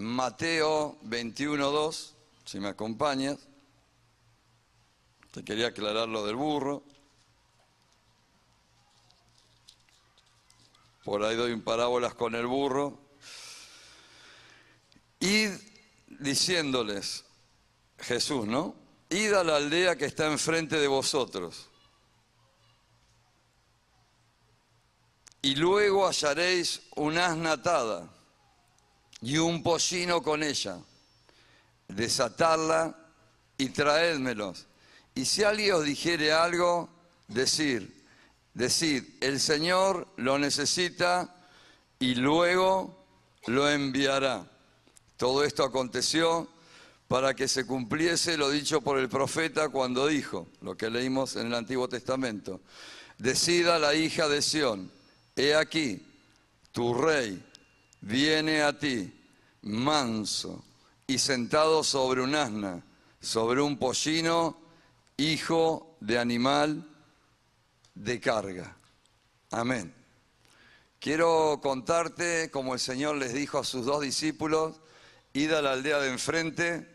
Mateo 21:2, si me acompañas. Te quería aclarar lo del burro. Por ahí doy un parábolas con el burro. Id diciéndoles, Jesús, ¿no? Id a la aldea que está enfrente de vosotros. Y luego hallaréis una asna atada y un pollino con ella. Desatadla y traédmelos. Y si alguien os dijere algo, decid, el Señor lo necesita y luego lo enviará. Todo esto aconteció para que se cumpliese lo dicho por el profeta cuando dijo, lo que leímos en el Antiguo Testamento, decid a la hija de Sión, he aquí, tu rey viene a ti, manso y sentado sobre un asna, sobre un pollino, hijo de animal de carga. Amén. Quiero contarte como el Señor les dijo a sus 2 discípulos, id a la aldea de enfrente,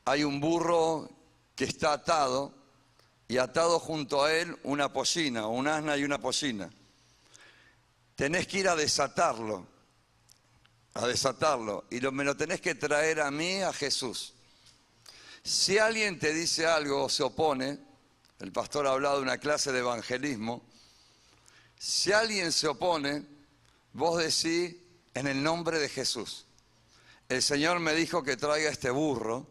hay un burro que está atado y atado junto a él una pollina, un asna y una pollina. Tenés que ir a desatarlo y me lo tenés que traer a mí, a Jesús. Si alguien te dice algo o se opone, el pastor ha hablado de una clase de evangelismo, si alguien se opone, vos decís en el nombre de Jesús. El Señor me dijo que traiga este burro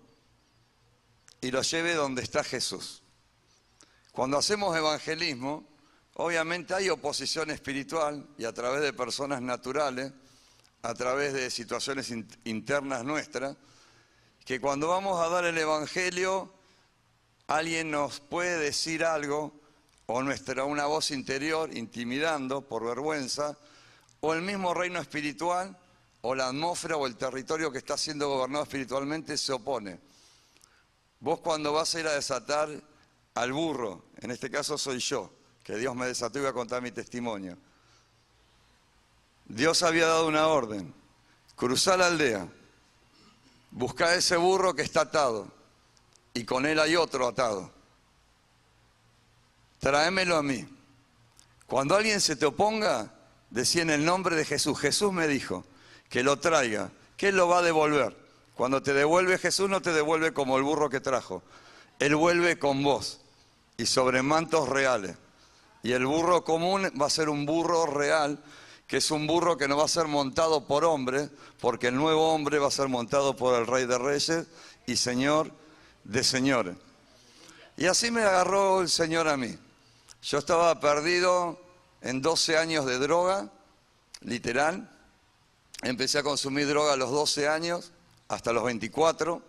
y lo lleve donde está Jesús. Cuando hacemos evangelismo, obviamente hay oposición espiritual y a través de personas naturales, a través de situaciones internas nuestras, que cuando vamos a dar el evangelio, alguien nos puede decir algo, o una voz interior intimidando por vergüenza, o el mismo reino espiritual, o la atmósfera o el territorio que está siendo gobernado espiritualmente se opone. Vos cuando vas a ir a desatar al burro, en este caso soy yo, que Dios me desató y voy a contar mi testimonio. Dios había dado una orden, cruzá la aldea, buscá ese burro que está atado, y con él hay otro atado. Tráemelo a mí. Cuando alguien se te oponga, decí en el nombre de Jesús. Jesús me dijo que lo traiga, que Él lo va a devolver. Cuando te devuelve Jesús, no te devuelve como el burro que trajo. Él vuelve con vos y sobre mantos reales. Y el burro común va a ser un burro real, que es un burro que no va a ser montado por hombre, porque el nuevo hombre va a ser montado por el Rey de Reyes y Señor de señores. Y así me agarró el Señor a mí. Yo estaba perdido en 12 años de droga, literal. Empecé a consumir droga a los 12 años, hasta los 24.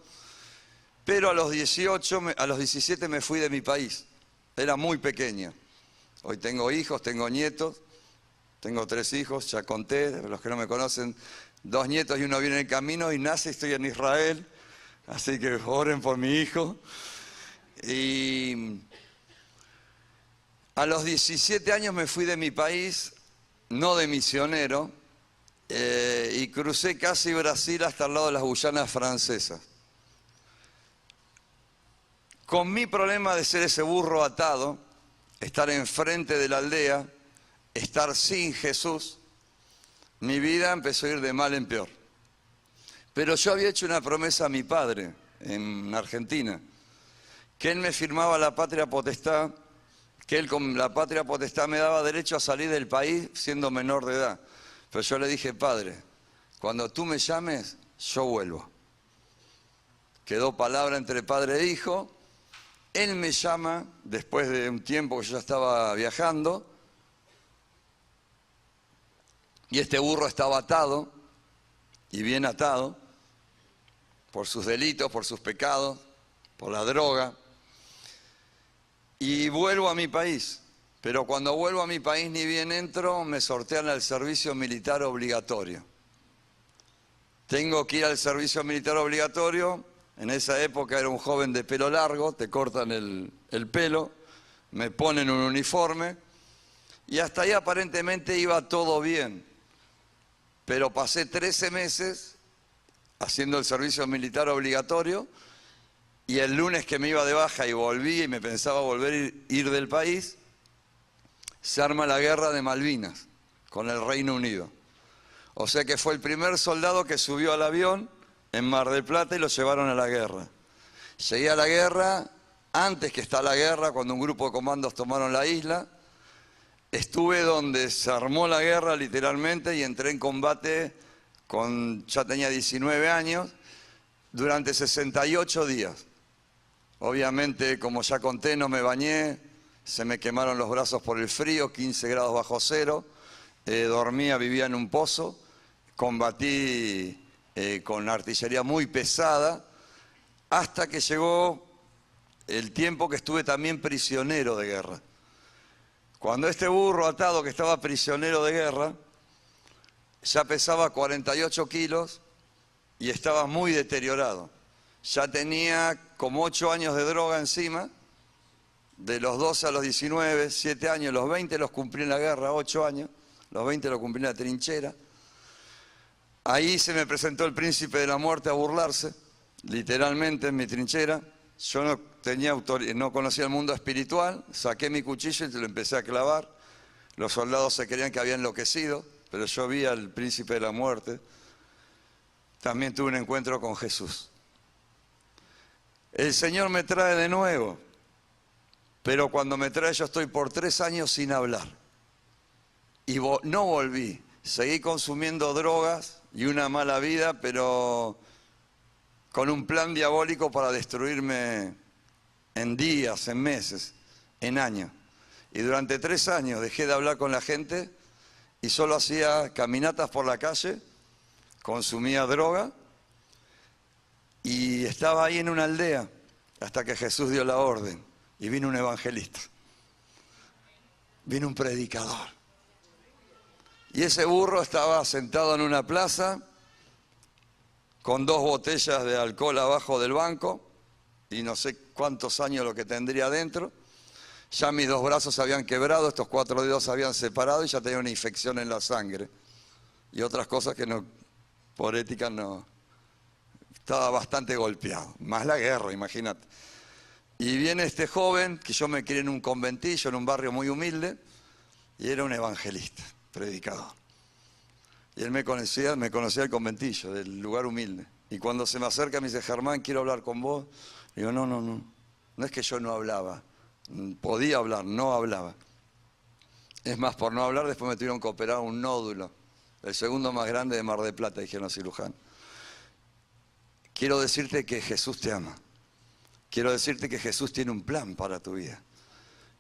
Pero a los 17 me fui de mi país. Era muy pequeña. Hoy tengo hijos, tengo nietos. Tengo 3 hijos, ya conté, los que no me conocen, 2 nietos y uno viene en camino y nace, estoy en Israel. Así que oren por mi hijo. Y a los 17 años me fui de mi país, no de misionero, y crucé casi Brasil hasta el lado de las Guyanas francesas. Con mi problema de ser ese burro atado, estar enfrente de la aldea, estar sin Jesús, mi vida empezó a ir de mal en peor. Pero yo había hecho una promesa a mi padre en Argentina, que él me firmaba la patria potestad, que él con la patria potestad me daba derecho a salir del país siendo menor de edad. Pero yo le dije, padre, cuando tú me llames, yo vuelvo. Quedó palabra entre padre e hijo. Él me llama, después de un tiempo que yo ya estaba viajando, y este burro estaba atado, y bien atado, por sus delitos, por sus pecados, por la droga. Y vuelvo a mi país. Pero cuando vuelvo a mi país ni bien entro, me sortean al servicio militar obligatorio. Tengo que ir al servicio militar obligatorio. En esa época era un joven de pelo largo, te cortan el pelo, me ponen un uniforme. Y hasta ahí aparentemente iba todo bien. Pero pasé 13 meses haciendo el servicio militar obligatorio, y el lunes que me iba de baja y volví y me pensaba ir del país, se arma la guerra de Malvinas con el Reino Unido. O sea que fue el primer soldado que subió al avión en Mar del Plata y lo llevaron a la guerra. Llegué a la guerra, antes que está la guerra, cuando un grupo de comandos tomaron la isla. Estuve donde se armó la guerra literalmente y entré en combate ya tenía 19 años, durante 68 días. Obviamente, como ya conté, no me bañé, se me quemaron los brazos por el frío, 15 grados bajo cero, vivía en un pozo, combatí con artillería muy pesada, hasta que llegó el tiempo que estuve también prisionero de guerra. Cuando este burro atado que estaba prisionero de guerra, ya pesaba 48 kilos y estaba muy deteriorado. Ya tenía como 8 años de droga encima, de los 12 a los 19, 7 años, los 20 los cumplí en la guerra, 8 años, los 20 los cumplí en la trinchera. Ahí se me presentó el príncipe de la muerte a burlarse, literalmente en mi trinchera. Yo no conocía el mundo espiritual, saqué mi cuchillo y lo empecé a clavar. Los soldados se creían que había enloquecido, pero yo vi al príncipe de la muerte. También tuve un encuentro con Jesús. El Señor me trae de nuevo, pero cuando me trae yo estoy por 3 años sin hablar. Y no volví, seguí consumiendo drogas y una mala vida, pero con un plan diabólico para destruirme en días, en meses, en años. Y durante 3 años dejé de hablar con la gente y solo hacía caminatas por la calle, consumía droga y estaba ahí en una aldea hasta que Jesús dio la orden y vino un evangelista, vino un predicador. Y ese burro estaba sentado en una plaza con 2 botellas de alcohol abajo del banco y no sé cuántos años lo que tendría adentro. Ya mis 2 brazos se habían quebrado, estos 4 dedos se habían separado y ya tenía una infección en la sangre. Y otras cosas que no, por ética no. Estaba bastante golpeado, más la guerra, imagínate. Y viene este joven, que yo me crié en un conventillo, en un barrio muy humilde, y era un evangelista, predicador. Y él me conocía del conventillo, del lugar humilde. Y cuando se me acerca me dice, Germán, quiero hablar con vos. Digo, no, no es que yo no hablaba. Podía hablar, no hablaba. Es más, por no hablar, después me tuvieron que operar un nódulo, el segundo más grande de Mar del Plata, dijeron los cirujanos. Quiero decirte que Jesús te ama. Quiero decirte que Jesús tiene un plan para tu vida.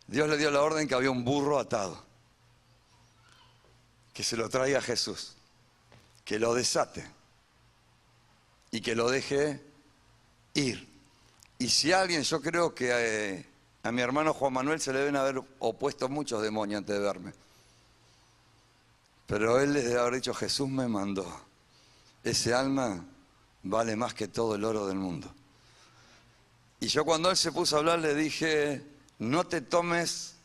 Dios le dio la orden que había un burro atado, que se lo traiga a Jesús, que lo desate y que lo deje ir. Y si alguien, yo creo que a mi hermano Juan Manuel se le deben haber opuesto muchos demonios antes de verme. Pero él les debe haber dicho, Jesús me mandó. Ese alma vale más que todo el oro del mundo. Y yo cuando él se puso a hablar le dije, no te tomes,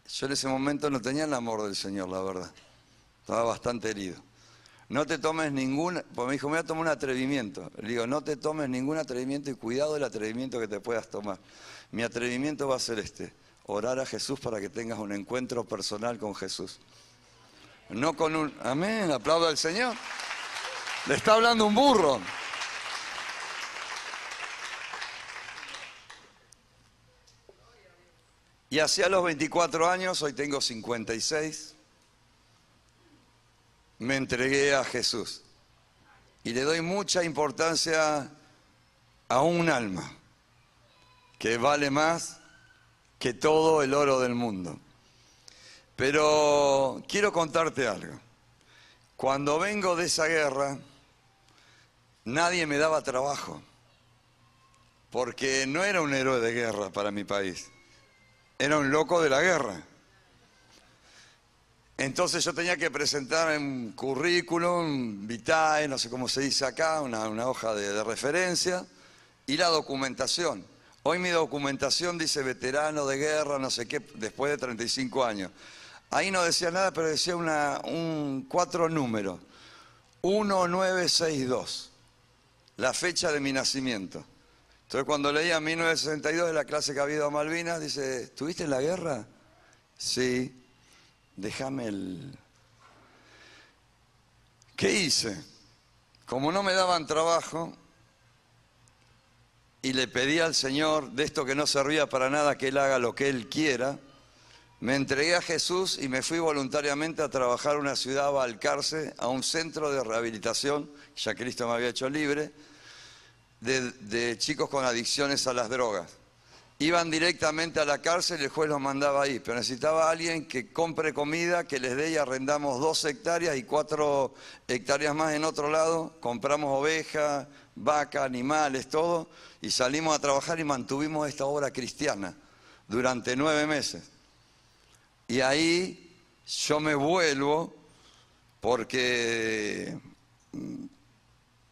yo en ese momento no tenía el amor del Señor, la verdad. Estaba bastante herido. No te tomes porque me dijo, me voy a tomar un atrevimiento. Le digo, no te tomes ningún atrevimiento y cuidado del atrevimiento que te puedas tomar. Mi atrevimiento va a ser orar a Jesús para que tengas un encuentro personal con Jesús. No con un, amén, aplauda al Señor. Le está hablando un burro. Y hacia los 24 años, hoy tengo 56, me entregué a Jesús. Y le doy mucha importancia a un alma que vale más que todo el oro del mundo. Pero quiero contarte algo. Cuando vengo de esa guerra, nadie me daba trabajo, porque no era un héroe de guerra para mi país, era un loco de la guerra. Entonces yo tenía que presentar un currículum, vitae, no sé cómo se dice acá, una hoja de referencia, y la documentación. Hoy mi documentación dice veterano de guerra, no sé qué, después de 35 años. Ahí no decía nada, pero decía 4 números. 1962. la fecha de mi nacimiento. Entonces cuando leía 1962 de la clase que había ido a Malvinas, dice, ¿estuviste en la guerra? Sí, déjame el... ¿Qué hice? Como no me daban trabajo y le pedí al Señor de esto que no servía para nada, que Él haga lo que Él quiera, me entregué a Jesús y me fui voluntariamente a trabajar a una ciudad, a Balcarce, a un centro de rehabilitación, ya Cristo me había hecho libre, de chicos con adicciones a las drogas. Iban directamente a la cárcel y el juez los mandaba ahí, pero necesitaba a alguien que compre comida, que les dé, y arrendamos 2 hectáreas y 4 hectáreas más en otro lado, compramos ovejas, vacas, animales, todo, y salimos a trabajar y mantuvimos esta obra cristiana durante 9 meses. Y ahí yo me vuelvo porque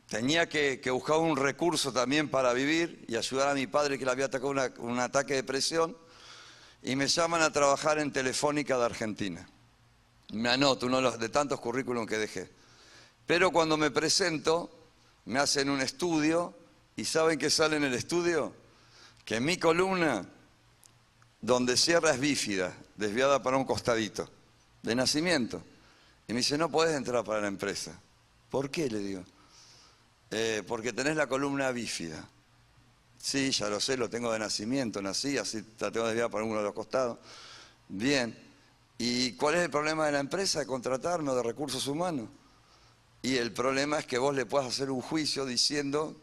tenía que buscar un recurso también para vivir y ayudar a mi padre, que le había atacado un ataque de depresión, y me llaman a trabajar en Telefónica de Argentina. Me anoto, uno de tantos currículums que dejé. Pero cuando me presento, me hacen un estudio, y ¿saben qué sale en el estudio? Que mi columna, donde cierra, es bífida, desviada para un costadito, de nacimiento. Y me dice, no podés entrar para la empresa. ¿Por qué? Le digo. Porque tenés la columna bífida. Sí, ya lo sé, lo tengo de nacimiento, nací, así la tengo desviada para uno de los costados. Bien. ¿Y cuál es el problema de la empresa de contratarnos, de recursos humanos? Y el problema es que vos le puedas hacer un juicio diciendo,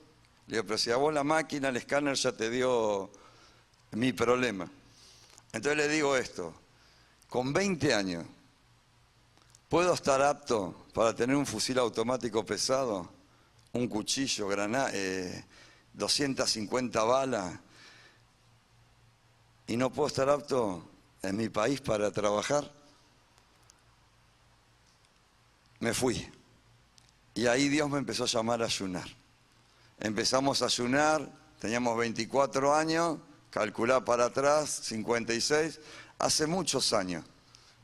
le digo, pero si a vos la máquina, el escáner ya te dio mi problema. Entonces le digo esto, con 20 años, ¿puedo estar apto para tener un fusil automático pesado, un cuchillo, 250 balas, y no puedo estar apto en mi país para trabajar? Me fui. Y ahí Dios me empezó a llamar a ayunar. Empezamos a ayunar, teníamos 24 años, calculá para atrás, 56, hace muchos años.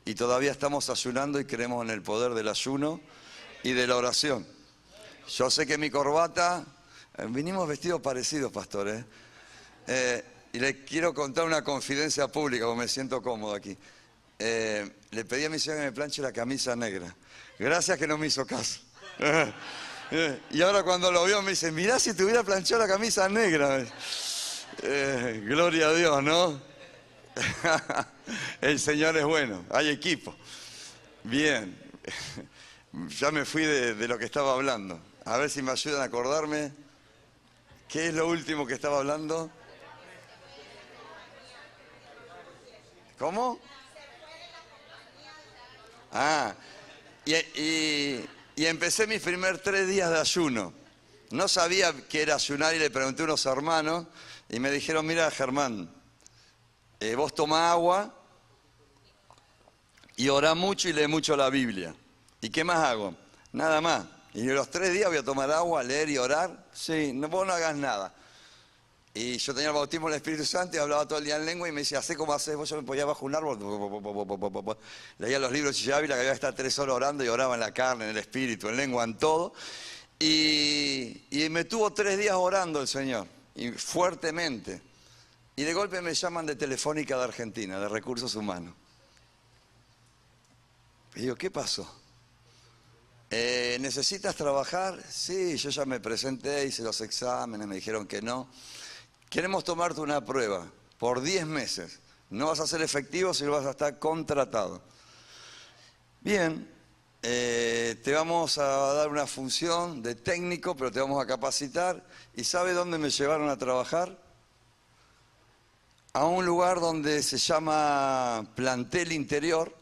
Y todavía estamos ayunando y creemos en el poder del ayuno y de la oración. Yo sé que mi corbata, vinimos vestidos parecidos, pastor, y les quiero contar una confidencia pública, porque me siento cómodo aquí. Le pedí a mi señora que me planche la camisa negra. Gracias que no me hizo caso. Y ahora cuando lo vio me dice, mirá si te hubiera planchado la camisa negra. Gloria a Dios, ¿no? El Señor es bueno, hay equipo. Bien, ya me fui de lo que estaba hablando. A ver si me ayudan a acordarme. ¿Qué es lo último que estaba hablando? ¿Cómo? Ah, y empecé mis primeros 3 días de ayuno. No sabía qué era ayunar y le pregunté a unos hermanos y me dijeron, mira Germán, vos tomá agua y orá mucho y lee mucho la Biblia. ¿Y qué más hago? Nada más. Y los 3 días voy a tomar agua, leer y orar. Sí, vos no hagas nada. Y yo tenía el bautismo del Espíritu Santo y hablaba todo el día en lengua y me decía, hacé como haces vos. Yo me ponía bajo un árbol, leía los libros de Ávila, que había que estar 3 horas orando, y oraba en la carne, en el espíritu, en lengua, en todo. Y me tuvo 3 días orando el Señor, y fuertemente. Y de golpe me llaman de Telefónica de Argentina, de Recursos Humanos. Y digo, ¿qué pasó? ¿Necesitas trabajar? Sí, yo ya me presenté, hice los exámenes, me dijeron que no. Queremos tomarte una prueba por 10 meses. No vas a ser efectivo, sino vas a estar contratado. Bien, te vamos a dar una función de técnico, pero te vamos a capacitar. ¿Y sabe dónde me llevaron a trabajar? A un lugar donde se llama plantel interior,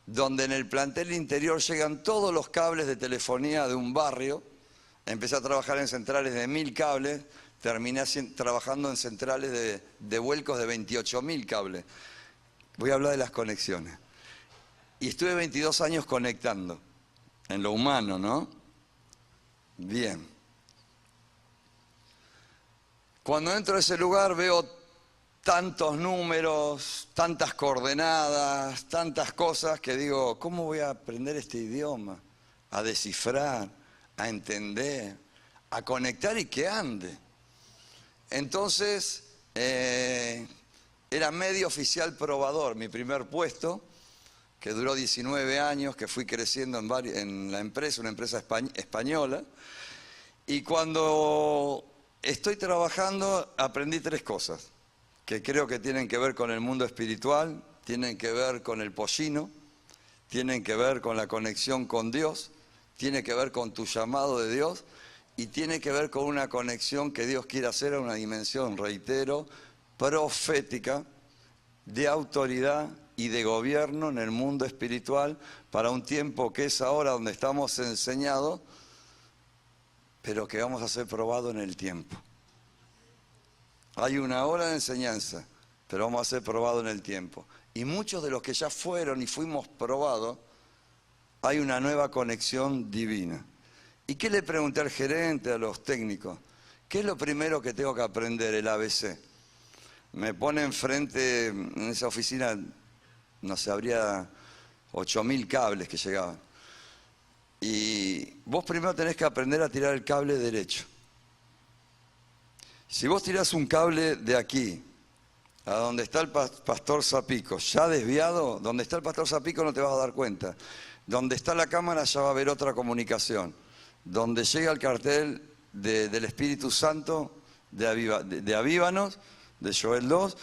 donde en el plantel interior llegan todos los cables de telefonía de un barrio. Empecé a trabajar en centrales de 1000 cables, terminé trabajando en centrales de vuelcos de 28.000 cables. Voy a hablar de las conexiones. Y estuve 22 años conectando, en lo humano, ¿no? Bien. Cuando entro a ese lugar veo tantos números, tantas coordenadas, tantas cosas que digo, ¿cómo voy a aprender este idioma? A descifrar, a entender, a conectar y que ande. Entonces, era medio oficial probador, mi primer puesto, que duró 19 años, que fui creciendo en la empresa, una empresa española. Y cuando estoy trabajando aprendí 3 cosas, que creo que tienen que ver con el mundo espiritual, tienen que ver con el pollino, tienen que ver con la conexión con Dios, tiene que ver con tu llamado de Dios y tiene que ver con una conexión que Dios quiere hacer a una dimensión, reitero, profética, de autoridad y de gobierno en el mundo espiritual para un tiempo que es ahora donde estamos enseñados, pero que vamos a ser probados en el tiempo. Hay una hora de enseñanza, pero vamos a ser probados en el tiempo. Y muchos de los que ya fueron y fuimos probados, hay una nueva conexión divina. ¿Y qué le pregunté al gerente, a los técnicos? ¿Qué es lo primero que tengo que aprender? El ABC. Me pone enfrente, en esa oficina, no sé, habría 8.000 cables que llegaban. Y vos primero tenés que aprender a tirar el cable derecho. Si vos tirás un cable de aquí, a donde está el pastor Zapico, ya desviado, donde está el pastor Zapico no te vas a dar cuenta. Donde está la cámara ya va a haber otra comunicación. Donde llega el cartel del Espíritu Santo de Avívanos, de Joel 2,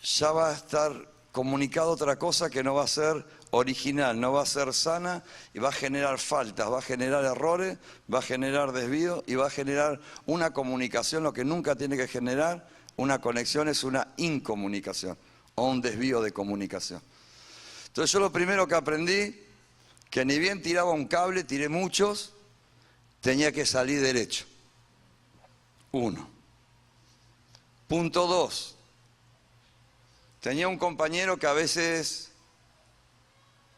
ya va a estar comunicado otra cosa que no va a ser original, no va a ser sana y va a generar faltas, va a generar errores, va a generar desvíos y va a generar una comunicación, lo que nunca tiene que generar una conexión es una incomunicación o un desvío de comunicación. Entonces yo lo primero que aprendí, que ni bien tiraba un cable, tiré muchos, tenía que salir derecho. 1. Punto 2. Tenía un compañero que a veces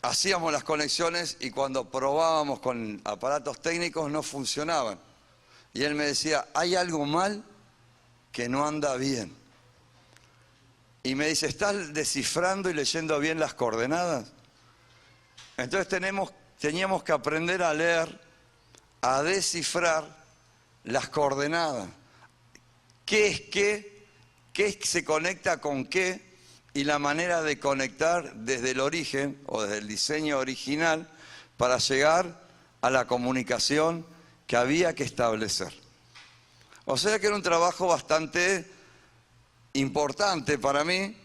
hacíamos las conexiones y cuando probábamos con aparatos técnicos no funcionaban. Y él me decía, hay algo mal que no anda bien. Y me dice, ¿estás descifrando y leyendo bien las coordenadas? Entonces teníamos que aprender a leer, a descifrar las coordenadas. ¿Qué es qué? ¿Qué se conecta con qué? Y la manera de conectar desde el origen o desde el diseño original para llegar a la comunicación que había que establecer. O sea que era un trabajo bastante importante para mí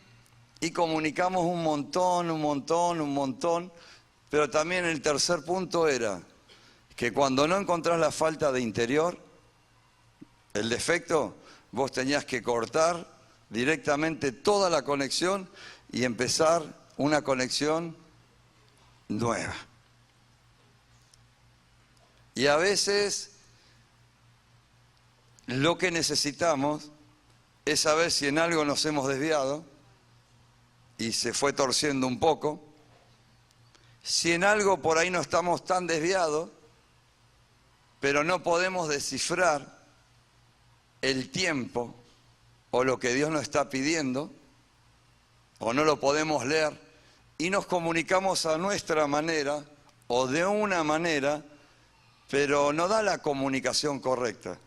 y comunicamos un montón, pero también el tercer punto era que cuando no encontrás la falta de interior, el defecto, vos tenías que cortar directamente toda la conexión y empezar una conexión nueva. Y a veces lo que necesitamos es saber si en algo nos hemos desviado y se fue torciendo un poco, si en algo por ahí no estamos tan desviados, pero no podemos descifrar el tiempo o lo que Dios nos está pidiendo, o no lo podemos leer, y nos comunicamos a nuestra manera o de una manera, pero no da la comunicación correcta.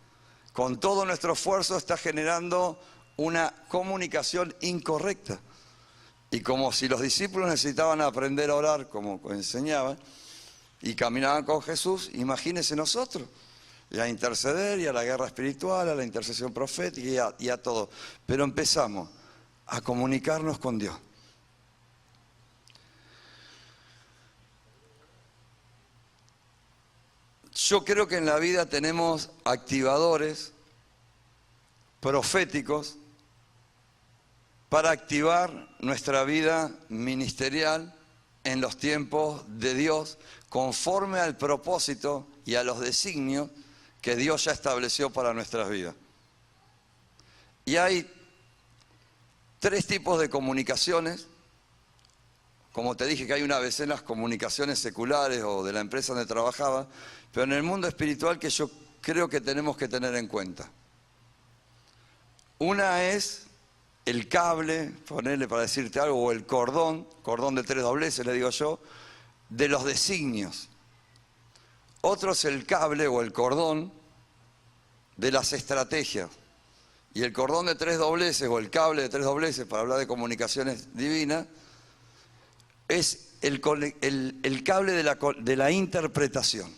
Con todo nuestro esfuerzo está generando una comunicación incorrecta. Y como si los discípulos necesitaban aprender a orar, como enseñaban, y caminaban con Jesús, imagínense nosotros, y a interceder, y a la guerra espiritual, a la intercesión profética, y a todo. Pero empezamos a comunicarnos con Dios. Yo creo que en la vida tenemos activadores proféticos para activar nuestra vida ministerial en los tiempos de Dios, conforme al propósito y a los designios que Dios ya estableció para nuestras vidas. Y hay 3 tipos de comunicaciones. Como te dije que hay una vez en las comunicaciones seculares o de la empresa donde trabajaba, pero en el mundo espiritual que yo creo que tenemos que tener en cuenta. Una es el cable, ponerle para decirte algo, o el cordón de 3 dobleces, le digo yo, de los designios. Otro es el cable o el cordón de las estrategias. Y el cordón de 3 dobleces, o el cable de 3 dobleces, para hablar de comunicaciones divinas, es el cable de la interpretación.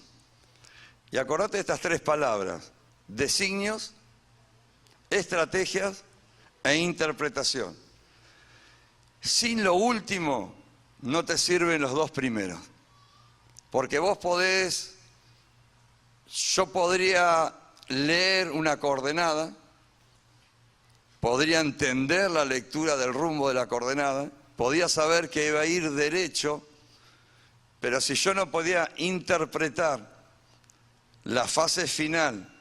Y acordate de estas 3 palabras: designios, estrategias e interpretación. Sin lo último, no te sirven los 2 primeros. Porque vos yo podría leer una coordenada, podría entender la lectura del rumbo de la coordenada, podía saber que iba a ir derecho, pero si yo no podía interpretar la fase final,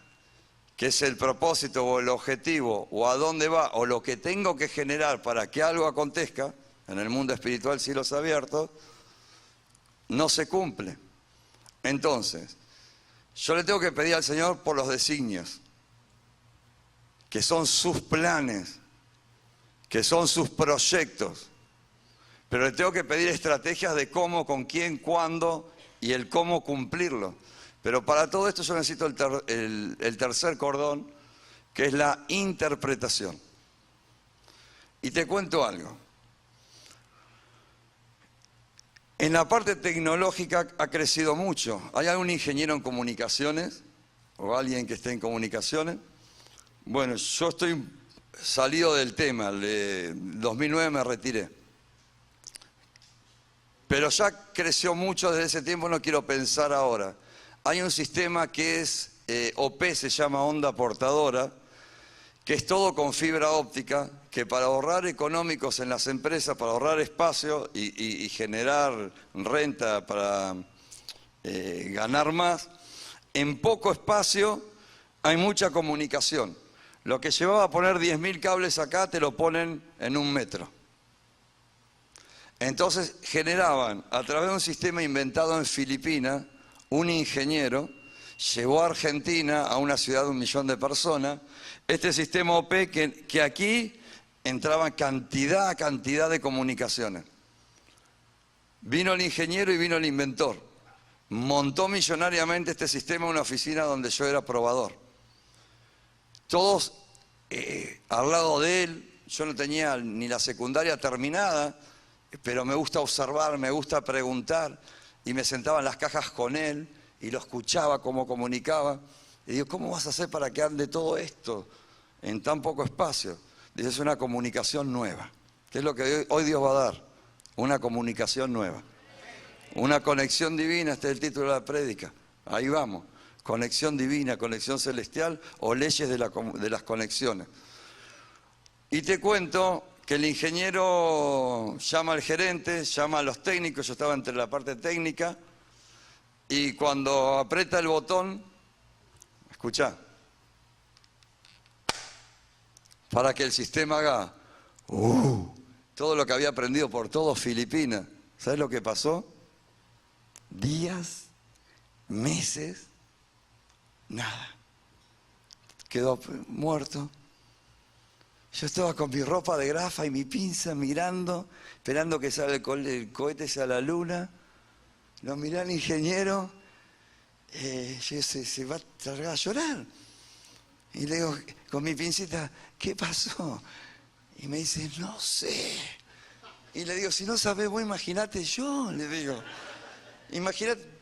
que es el propósito o el objetivo, o a dónde va, o lo que tengo que generar para que algo acontezca, en el mundo espiritual cielos abiertos, no se cumple. Entonces, yo le tengo que pedir al Señor por los designios, que son sus planes, que son sus proyectos, pero le tengo que pedir estrategias de cómo, con quién, cuándo y el cómo cumplirlo. Pero para todo esto yo necesito el tercer cordón, que es la interpretación. Y te cuento algo. En la parte tecnológica ha crecido mucho. ¿Hay algún ingeniero en comunicaciones? ¿O alguien que esté en comunicaciones? Bueno, yo estoy salido del tema. En 2009 me retiré. Pero ya creció mucho desde ese tiempo, no quiero pensar ahora. Hay un sistema que es OP, se llama onda portadora, que es todo con fibra óptica, que para ahorrar económicos en las empresas, para ahorrar espacio y generar renta para ganar más, en poco espacio hay mucha comunicación. Lo que llevaba a poner 10.000 cables acá, te lo ponen en 1 metro. Entonces generaban, a través de un sistema inventado en Filipinas, un ingeniero llevó a Argentina, a una ciudad de 1 millón de personas, este sistema OP que aquí entraban cantidad de comunicaciones. Vino el ingeniero y vino el inventor. Montó millonariamente este sistema en una oficina donde yo era probador. Todos al lado de él, yo no tenía ni la secundaria terminada, pero me gusta observar, me gusta preguntar, y me sentaba en las cajas con él y lo escuchaba cómo comunicaba. Y digo, ¿cómo vas a hacer para que ande todo esto en tan poco espacio? Dice, es una comunicación nueva. ¿Qué es lo que hoy Dios va a dar? Una comunicación nueva. Una conexión divina, este es el título de la prédica. Ahí vamos. Conexión divina, conexión celestial o leyes de las conexiones. Y te cuento que el ingeniero llama al gerente, llama a los técnicos, yo estaba entre la parte técnica, y cuando aprieta el botón, escuchá, para que el sistema haga todo lo que había aprendido por todo Filipinas. ¿Sabes lo que pasó? Días, meses, nada. Quedó muerto. Yo estaba con mi ropa de grafa y mi pinza mirando, esperando que salga el cohete hacia la luna. Lo miré al ingeniero, se va a largar a llorar. Y le digo, con mi pincita, ¿qué pasó? Y me dice, no sé. Y le digo, si no sabes vos, imagínate yo, le digo. Imagínate.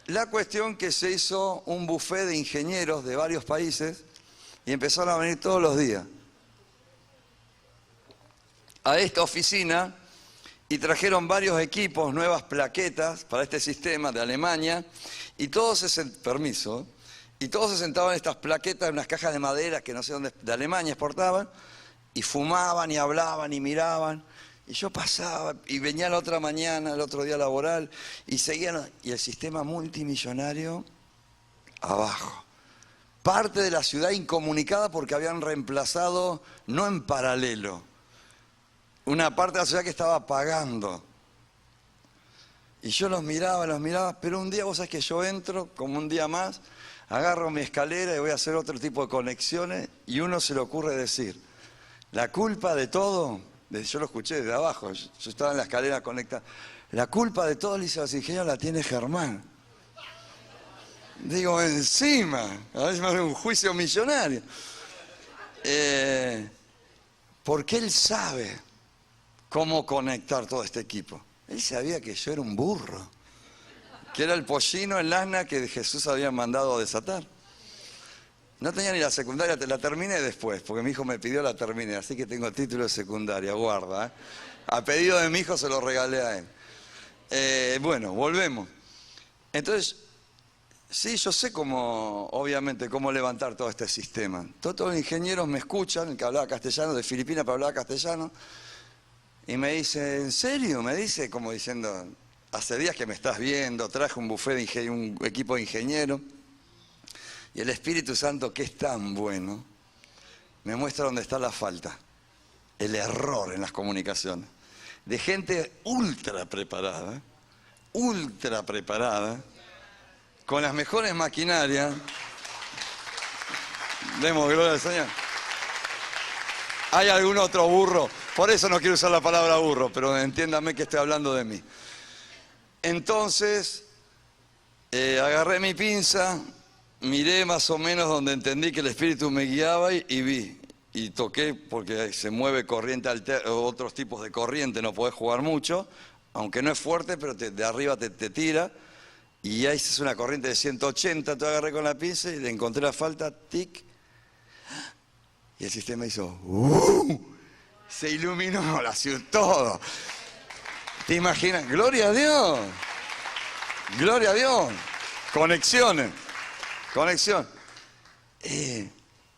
La cuestión que se hizo un buffet de ingenieros de varios países y empezaron a venir todos los días a esta oficina y trajeron varios equipos, nuevas plaquetas para este sistema de Alemania, y todos se sentaban en estas plaquetas en unas cajas de madera que no sé dónde, de Alemania exportaban, y fumaban y hablaban y miraban, y yo pasaba y venía la otra mañana, el otro día laboral, y seguían, y el sistema multimillonario abajo. Parte de la ciudad incomunicada porque habían reemplazado, no en paralelo, una parte de la ciudad que estaba apagando. Y yo los miraba, pero un día vos sabés que yo entro, como un día más, agarro mi escalera y voy a hacer otro tipo de conexiones, y uno se le ocurre decir, la culpa de todo, yo lo escuché desde abajo, yo estaba en la escalera conectada, la culpa de todo, le dice a los ingenieros, la tiene Germán. Digo, encima, a veces me hace un juicio millonario. Porque él sabe cómo conectar todo este equipo. Él sabía que yo era un burro, que era el pollino, el asna que Jesús había mandado a desatar. No tenía ni la secundaria, te la terminé después, porque mi hijo me pidió la terminé, así que tengo título de secundaria, guarda. A pedido de mi hijo se lo regalé a él. Bueno, volvemos. Entonces, sí, yo sé cómo, obviamente, cómo levantar todo este sistema. Todos los ingenieros me escuchan, el que hablaba castellano, de Filipinas, pero hablaba castellano, y me dice, ¿en serio? Me dice, como diciendo, hace días que me estás viendo, traje un buffet de un equipo de ingenieros, y el Espíritu Santo, que es tan bueno, me muestra dónde está la falta, el error en las comunicaciones, de gente ultra preparada, con las mejores maquinarias. Demos gloria al Señor. ¿Hay algún otro burro? Por eso no quiero usar la palabra burro, pero entiéndame que estoy hablando de mí. Entonces, agarré mi pinza, miré más o menos donde entendí que el Espíritu me guiaba y vi. Y toqué, porque se mueve corriente otros tipos de corriente, no podés jugar mucho, aunque no es fuerte, pero de arriba te tira. Y ahí es una corriente de 180, te agarré con la pinza y le encontré la falta, tic. Y el sistema hizo, se iluminó la ciudad, todo. ¿Te imaginas? ¡Gloria a Dios! ¡Gloria a Dios! Conexiones.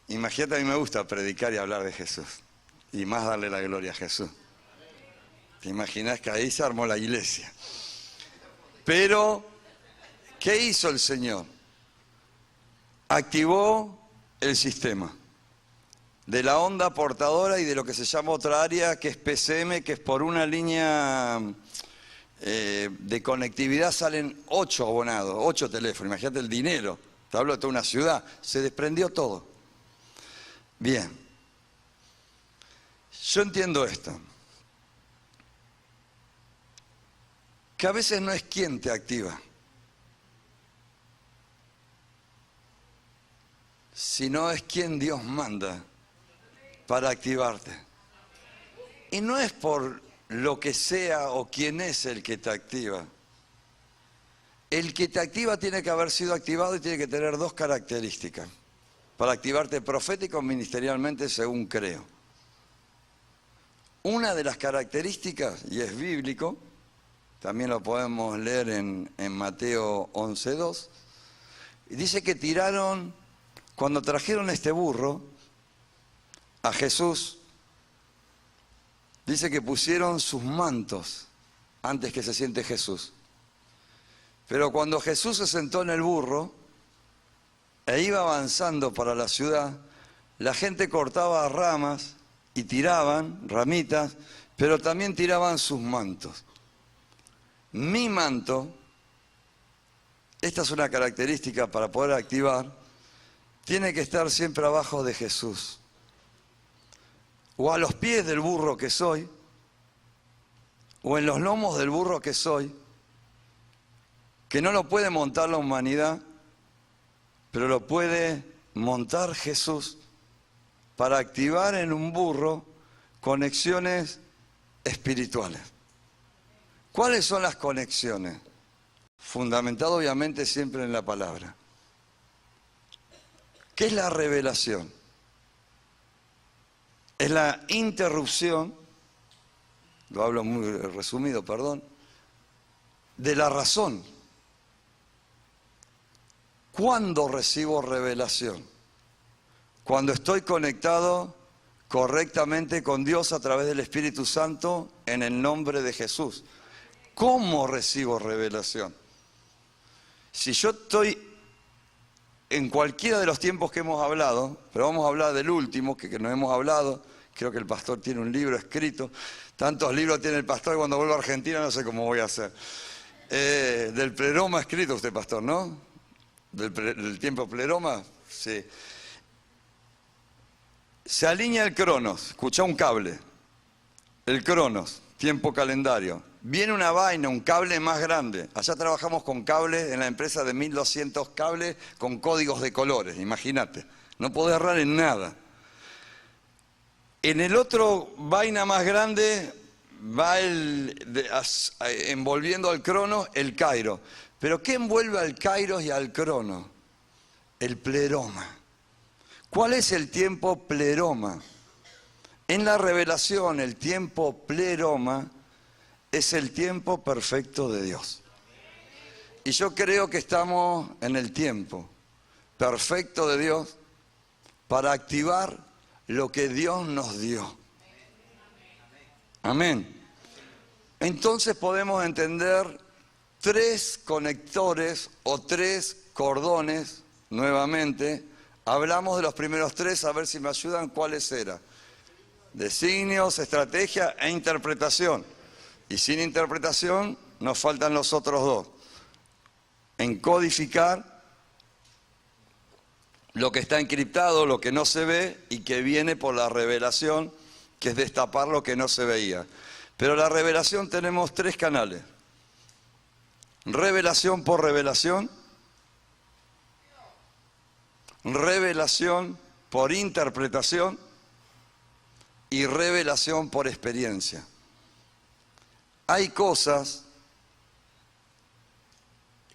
Imagínate, a mí me gusta predicar y hablar de Jesús. Y más darle la gloria a Jesús. ¿Te imaginas que ahí se armó la iglesia? Pero, ¿qué hizo el Señor? Activó el sistema de la onda portadora y de lo que se llama otra área, que es PCM, que es por una línea de conectividad salen 8 abonados, 8 teléfonos. Imagínate el dinero, te hablo de toda una ciudad, se desprendió todo. Bien, yo entiendo esto, que a veces no es quien te activa, sino es quien Dios manda para activarte. Y no es por lo que sea o quién es el que te activa. El que te activa tiene que haber sido activado y tiene que tener 2 características para activarte profético o ministerialmente, según creo. Una de las características, y es bíblico, también lo podemos leer en Mateo 11:2, y dice que tiraron, cuando trajeron este burro a Jesús, dice que pusieron sus mantos antes que se siente Jesús. Pero cuando Jesús se sentó en el burro e iba avanzando para la ciudad, la gente cortaba ramas y tiraban ramitas, pero también tiraban sus mantos. Mi manto, esta es una característica para poder activar, tiene que estar siempre abajo de Jesús, o a los pies del burro que soy, o en los lomos del burro que soy, que no lo puede montar la humanidad, pero lo puede montar Jesús para activar en un burro conexiones espirituales. ¿Cuáles son las conexiones? Fundamentado obviamente siempre en la palabra. ¿Qué es la revelación? Es la interrupción, lo hablo muy resumido, perdón, de la razón. ¿Cuándo recibo revelación? Cuando estoy conectado correctamente con Dios a través del Espíritu Santo en el nombre de Jesús. ¿Cómo recibo revelación? Si yo estoy en cualquiera de los tiempos que hemos hablado, pero vamos a hablar del último, que no hemos hablado, creo que el pastor tiene un libro escrito, tantos libros tiene el pastor, cuando vuelvo a Argentina no sé cómo voy a hacer. Del pleroma escrito usted, pastor, ¿no? Del tiempo pleroma, sí. Se alinea el cronos, escucha un cable, el cronos, tiempo calendario, viene una vaina, un cable más grande. Allá trabajamos con cables en la empresa de 1200 cables con códigos de colores, imagínate. No podés errar en nada. En el otro vaina más grande va envolviendo al crono el kairos. ¿Pero qué envuelve al kairos y al crono? El pleroma. ¿Cuál es el tiempo pleroma? En la revelación, el tiempo pleroma es el tiempo perfecto de Dios. Y yo creo que estamos en el tiempo perfecto de Dios para activar lo que Dios nos dio. Amén. Entonces podemos entender 3 conectores o 3 cordones, nuevamente. Hablamos de los primeros 3, a ver si me ayudan cuáles eran. Designios, estrategia e interpretación. Y sin interpretación nos faltan los otros 2. Encodificar lo que está encriptado, lo que no se ve y que viene por la revelación, que es destapar lo que no se veía. Pero la revelación tenemos 3 canales. Revelación por revelación, revelación por interpretación y revelación por experiencia. Hay cosas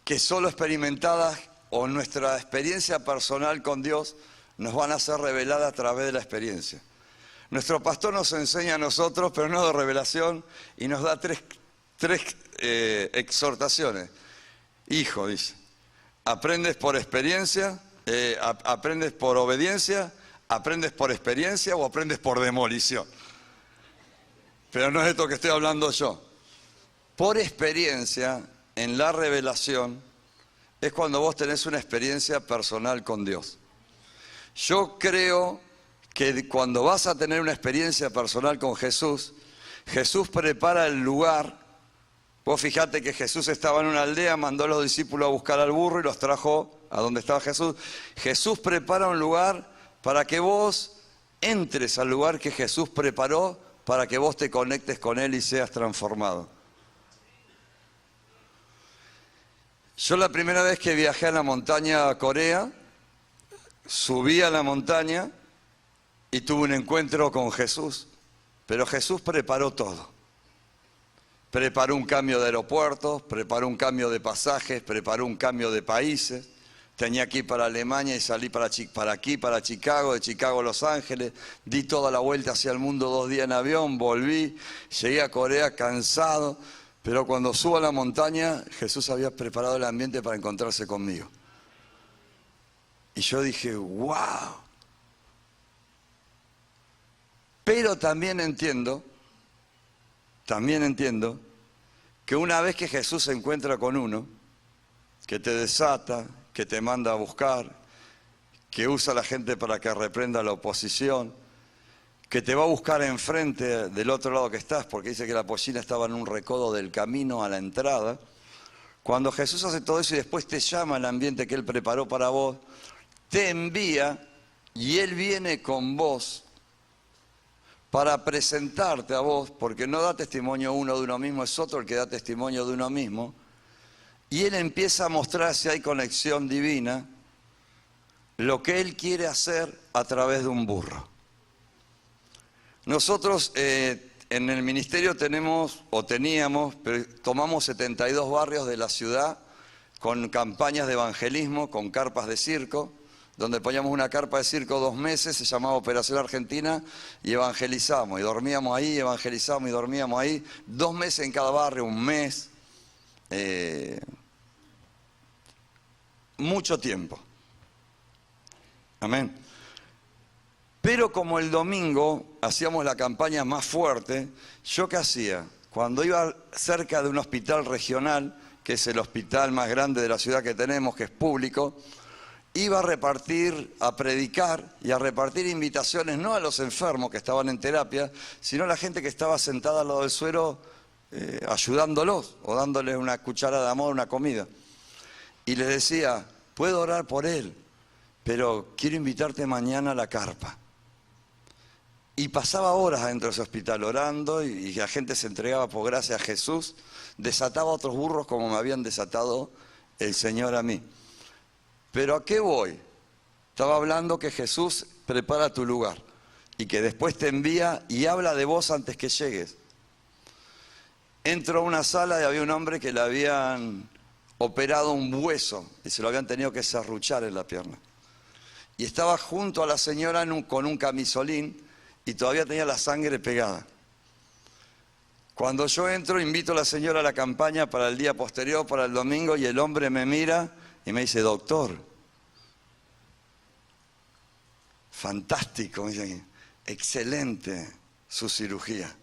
que solo experimentadas o nuestra experiencia personal con Dios nos van a ser reveladas a través de la experiencia. Nuestro pastor nos enseña a nosotros, pero no de revelación, y nos da tres exhortaciones. Hijo, dice, aprendes por experiencia, aprendes por obediencia, aprendes por experiencia o aprendes por demolición. Pero no es esto que estoy hablando yo. Por experiencia, en la revelación, es cuando vos tenés una experiencia personal con Dios. Yo creo que cuando vas a tener una experiencia personal con Jesús, Jesús prepara el lugar. Vos fijate que Jesús estaba en una aldea, mandó a los discípulos a buscar al burro y los trajo a donde estaba Jesús. Jesús prepara un lugar para que vos entres al lugar que Jesús preparó, para que vos te conectes con Él y seas transformado. Yo la primera vez que viajé a la montaña a Corea, subí a la montaña y tuve un encuentro con Jesús. Pero Jesús preparó todo. Preparó un cambio de aeropuertos, preparó un cambio de pasajes, preparó un cambio de países. Tenía que ir para Alemania y salí para aquí, para Chicago, de Chicago a Los Ángeles. Di toda la vuelta hacia el mundo 2 días en avión, volví, llegué a Corea cansado. Pero cuando subo a la montaña, Jesús había preparado el ambiente para encontrarse conmigo. Y yo dije, wow. Pero también entiendo que una vez que Jesús se encuentra con uno, que te desata, que te manda a buscar, que usa a la gente para que reprenda la oposición, que te va a buscar enfrente del otro lado que estás, porque dice que la pollina estaba en un recodo del camino a la entrada. Cuando Jesús hace todo eso y después te llama al ambiente que Él preparó para vos, te envía y Él viene con vos para presentarte a vos, porque no da testimonio uno de uno mismo, es otro el que da testimonio de uno mismo, y Él empieza a mostrar si hay conexión divina, lo que Él quiere hacer a través de un burro. Nosotros en el ministerio teníamos, pero tomamos 72 barrios de la ciudad con campañas de evangelismo, con carpas de circo, donde poníamos una carpa de circo 2 meses, se llamaba Operación Argentina, y evangelizamos, y dormíamos ahí, evangelizamos y dormíamos ahí, 2 meses en cada barrio, 1 mes, mucho tiempo. Amén. Pero como el domingo hacíamos la campaña más fuerte, ¿yo qué hacía? Cuando iba cerca de un hospital regional, que es el hospital más grande de la ciudad que tenemos, que es público, iba a repartir, a predicar y a repartir invitaciones, no a los enfermos que estaban en terapia, sino a la gente que estaba sentada al lado del suelo ayudándolos o dándoles una cuchara de amor, una comida. Y les decía, puedo orar por él, pero quiero invitarte mañana a la carpa. Y pasaba horas dentro de ese hospital orando y la gente se entregaba por gracia a Jesús. Desataba otros burros como me habían desatado el Señor a mí. Pero ¿a qué voy? Estaba hablando que Jesús prepara tu lugar y que después te envía y habla de vos antes que llegues. Entro a una sala y había un hombre que le habían operado un hueso y se lo habían tenido que serruchar en la pierna. Y estaba junto a la señora con un camisolín y todavía tenía la sangre pegada. Cuando yo entro, invito a la señora a la campaña para el día posterior, para el domingo, y el hombre me mira y me dice, doctor, fantástico, me dice, excelente su cirugía.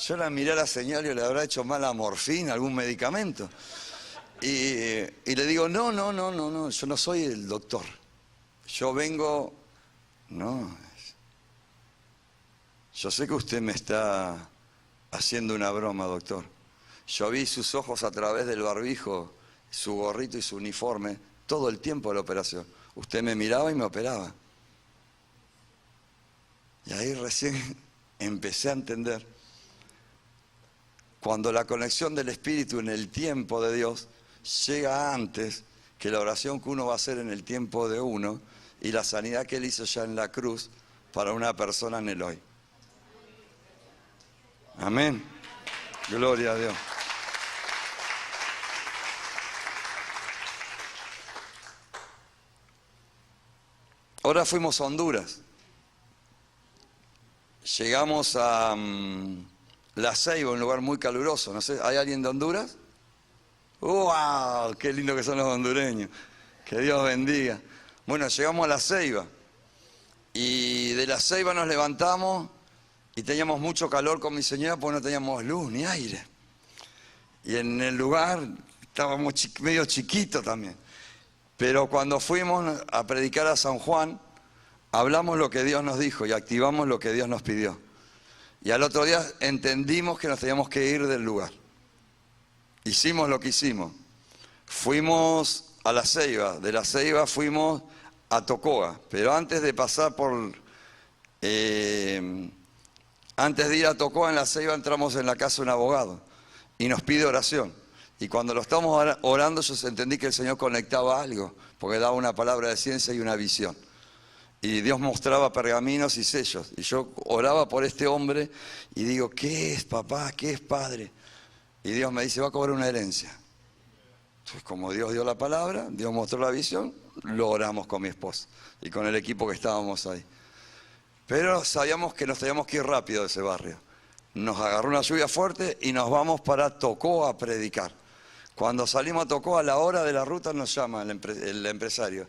Yo la miré a la señora y le habrá hecho mal a morfina, algún medicamento. Y le digo, no, yo no soy el doctor. Yo vengo, no, yo sé que usted me está haciendo una broma, doctor. Yo vi sus ojos a través del barbijo, su gorrito y su uniforme, todo el tiempo de la operación. Usted me miraba y me operaba. Y ahí recién empecé a entender. Cuando la conexión del Espíritu en el tiempo de Dios llega antes que la oración que uno va a hacer en el tiempo de uno y la sanidad que Él hizo ya en la cruz para una persona en el hoy. Amén. Gloria a Dios. Ahora fuimos a Honduras. Llegamos a La Ceiba, un lugar muy caluroso. No sé, ¿hay alguien de Honduras? ¡Wow! ¡Qué lindo que son los hondureños! Que Dios bendiga. Bueno, llegamos a La Ceiba. Y de La Ceiba nos levantamos y teníamos mucho calor con mi señora porque no teníamos luz ni aire. Y en el lugar estábamos medio chiquitos también. Pero cuando fuimos a predicar a San Juan, hablamos lo que Dios nos dijo y activamos lo que Dios nos pidió. Y al otro día entendimos que nos teníamos que ir del lugar. Hicimos lo que hicimos. Fuimos a La Ceiba, de La Ceiba fuimos a Tocoa, pero antes de pasar por... antes de ir a Tocoa en La Ceiba entramos en la casa de un abogado y nos pide oración. Y cuando lo estábamos orando yo entendí que el Señor conectaba algo, porque daba una palabra de ciencia y una visión. Y Dios mostraba pergaminos y sellos. Y yo oraba por este hombre y digo, ¿qué es papá? ¿Qué es padre? Y Dios me dice, va a cobrar una herencia. Entonces, como Dios dio la palabra, Dios mostró la visión, lo oramos con mi esposa y con el equipo que estábamos ahí. Pero sabíamos que nos teníamos que ir rápido de ese barrio. Nos agarró una lluvia fuerte y nos vamos para Tocoa a predicar. Cuando salimos a Tocoa, a la hora de la ruta nos llama el empresario.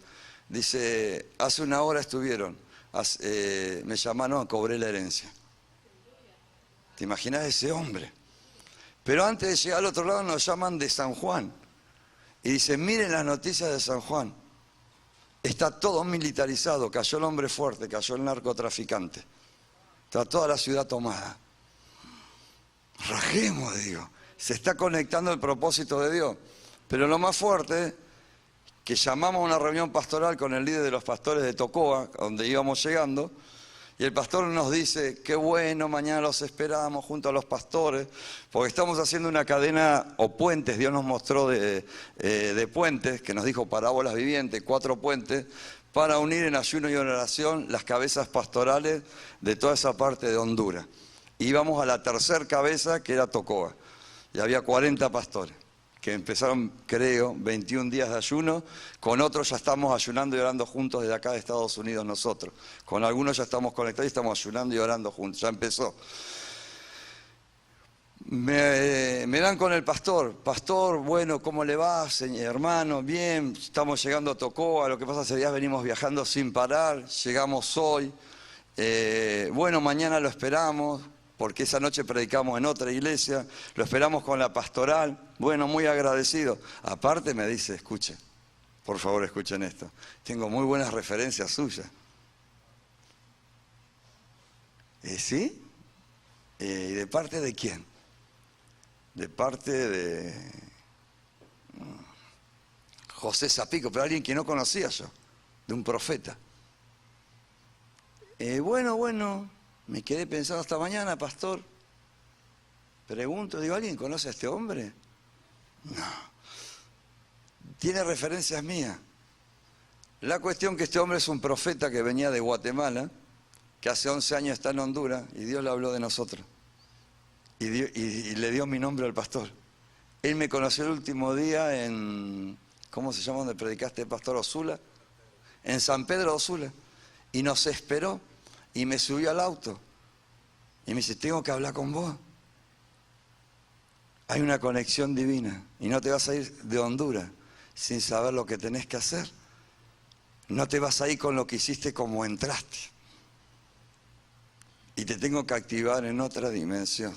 Dice, hace una hora estuvieron, me llamaron, cobré la herencia. ¿Te imaginas ese hombre? Pero antes de llegar al otro lado nos llaman de San Juan. Y dicen, miren las noticias de San Juan. Está todo militarizado, cayó el hombre fuerte, cayó el narcotraficante. Está toda la ciudad tomada. Rajemos, digo. Se está conectando el propósito de Dios. Pero lo más fuerte, que llamamos a una reunión pastoral con el líder de los pastores de Tocoa, donde íbamos llegando, y el pastor nos dice, qué bueno, mañana los esperamos junto a los pastores, porque estamos haciendo una cadena o puentes, Dios nos mostró de puentes, que nos dijo parábolas vivientes, 4 puentes, para unir en ayuno y oración las cabezas pastorales de toda esa parte de Honduras. Y íbamos a la tercera cabeza, que era Tocoa, y había 40 pastores, que empezaron, creo, 21 días de ayuno. Con otros ya estamos ayunando y orando juntos desde acá de Estados Unidos nosotros. Con algunos ya estamos conectados y estamos ayunando y orando juntos. Ya empezó. Me dan con el pastor. Pastor, bueno, ¿cómo le va, hermano? Bien, estamos llegando a Tocoa. Lo que pasa es que hace días venimos viajando sin parar. Llegamos hoy. Bueno, mañana lo esperamos, porque esa noche predicamos en otra iglesia, lo esperamos con la pastoral, bueno, muy agradecido. Aparte me dice, escuchen, por favor escuchen esto, tengo muy buenas referencias suyas. ¿Sí? ¿Y de parte de quién? De parte de José Zapico, pero alguien que no conocía yo, de un profeta. Bueno, me quedé pensando hasta mañana, pastor. Pregunto, digo, ¿alguien conoce a este hombre? No. Tiene referencias mías. La cuestión que este hombre es un profeta que venía de Guatemala, que hace 11 años está en Honduras, y Dios le habló de nosotros. Y le dio mi nombre al pastor. Él me conoció el último día en, ¿cómo se llama donde predicaste, pastor? Osula. En San Pedro Osula. Y nos esperó y me subió al auto. Y me dice, tengo que hablar con vos. Hay una conexión divina y no te vas a ir de Honduras sin saber lo que tenés que hacer. No te vas a ir con lo que hiciste como entraste. Y te tengo que activar en otra dimensión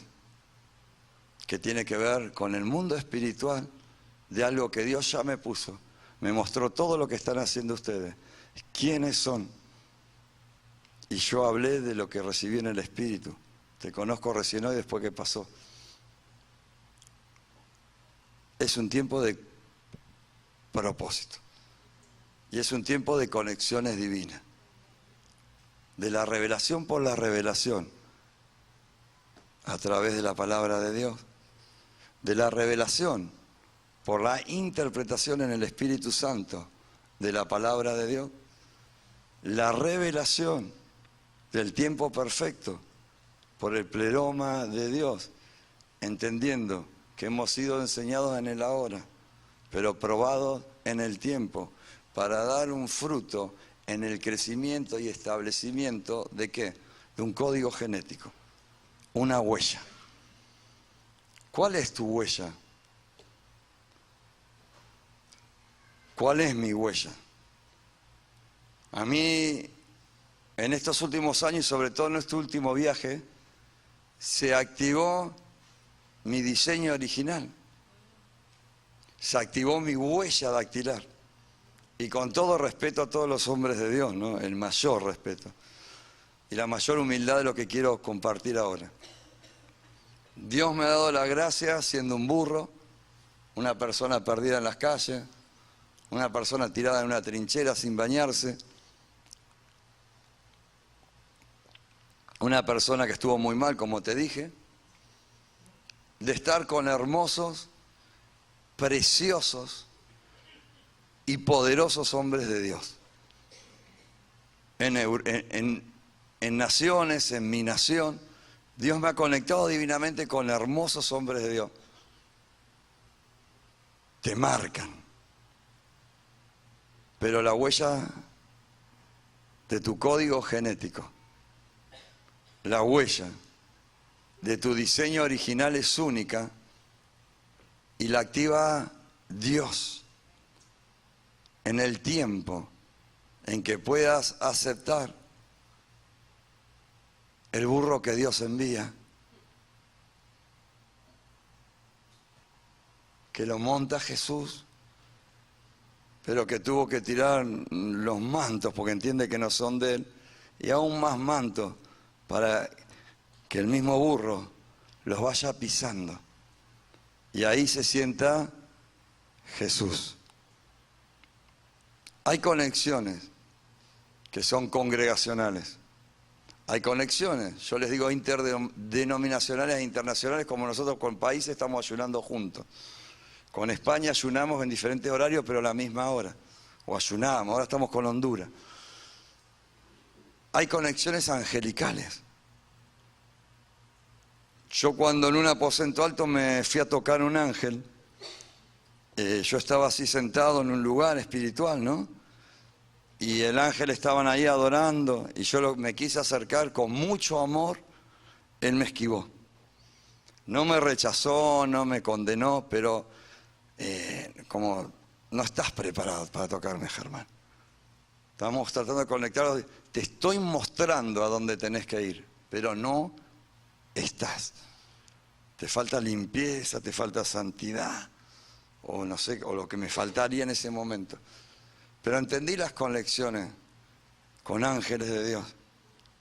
que tiene que ver con el mundo espiritual de algo que Dios ya me puso. Me mostró todo lo que están haciendo ustedes. ¿Quiénes son? Y yo hablé de lo que recibí en el Espíritu. Te conozco recién hoy después que pasó. Es un tiempo de propósito. Y es un tiempo de conexiones divinas. De la revelación por la revelación. A través de la palabra de Dios. De la revelación por la interpretación en el Espíritu Santo de la palabra de Dios. La revelación del tiempo perfecto por el pleroma de Dios, entendiendo que hemos sido enseñados en el ahora, pero probados en el tiempo, para dar un fruto en el crecimiento y establecimiento de ¿qué? De un código genético, una huella. ¿Cuál es tu huella? ¿Cuál es mi huella? A mí, en estos últimos años, sobre todo en este último viaje, se activó mi diseño original. Se activó mi huella dactilar. Y con todo respeto a todos los hombres de Dios, ¿no? El mayor respeto. Y la mayor humildad de lo que quiero compartir ahora. Dios me ha dado la gracia siendo un burro, una persona perdida en las calles, una persona tirada en una trinchera sin bañarse, una persona que estuvo muy mal, como te dije, de estar con hermosos, preciosos y poderosos hombres de Dios. En naciones, en mi nación, Dios me ha conectado divinamente con hermosos hombres de Dios. Te marcan. Pero la huella de tu código genético, la huella de tu diseño original es única y la activa Dios en el tiempo en que puedas aceptar el burro que Dios envía, que lo monta Jesús, pero que tuvo que tirar los mantos porque entiende que no son de él, y aún más mantos para que el mismo burro los vaya pisando. Y ahí se sienta Jesús. Hay conexiones que son congregacionales. Hay conexiones, yo les digo interdenominacionales e internacionales, como nosotros con países estamos ayunando juntos. Con España ayunamos en diferentes horarios, pero a la misma hora. O ayunábamos, ahora estamos con Honduras. Hay conexiones angelicales. Yo cuando en un aposento alto me fui a tocar un ángel, yo estaba así sentado en un lugar espiritual, ¿no? Y el ángel estaban ahí adorando, y yo me quise acercar con mucho amor, él me esquivó. No me rechazó, no me condenó, pero como no estás preparado para tocarme, Germán. Estamos tratando de conectarlos. Te estoy mostrando a dónde tenés que ir, pero no estás. Te falta limpieza, te falta santidad, o no sé, o lo que me faltaría en ese momento. Pero entendí las conexiones con ángeles de Dios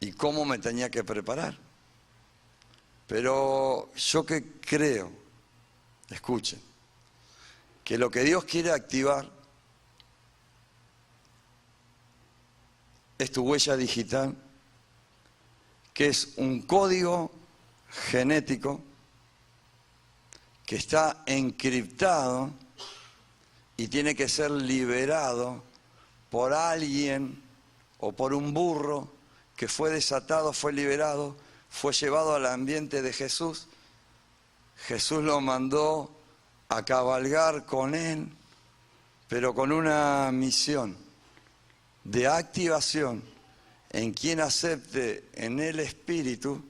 y cómo me tenía que preparar. Pero yo que creo, escuchen, que lo que Dios quiere activar es tu huella digital que es un código genético que está encriptado y tiene que ser liberado por alguien o por un burro que fue desatado, fue liberado, fue llevado al ambiente de Jesús. Jesús lo mandó a cabalgar con él, pero con una misión de activación en quien acepte en el Espíritu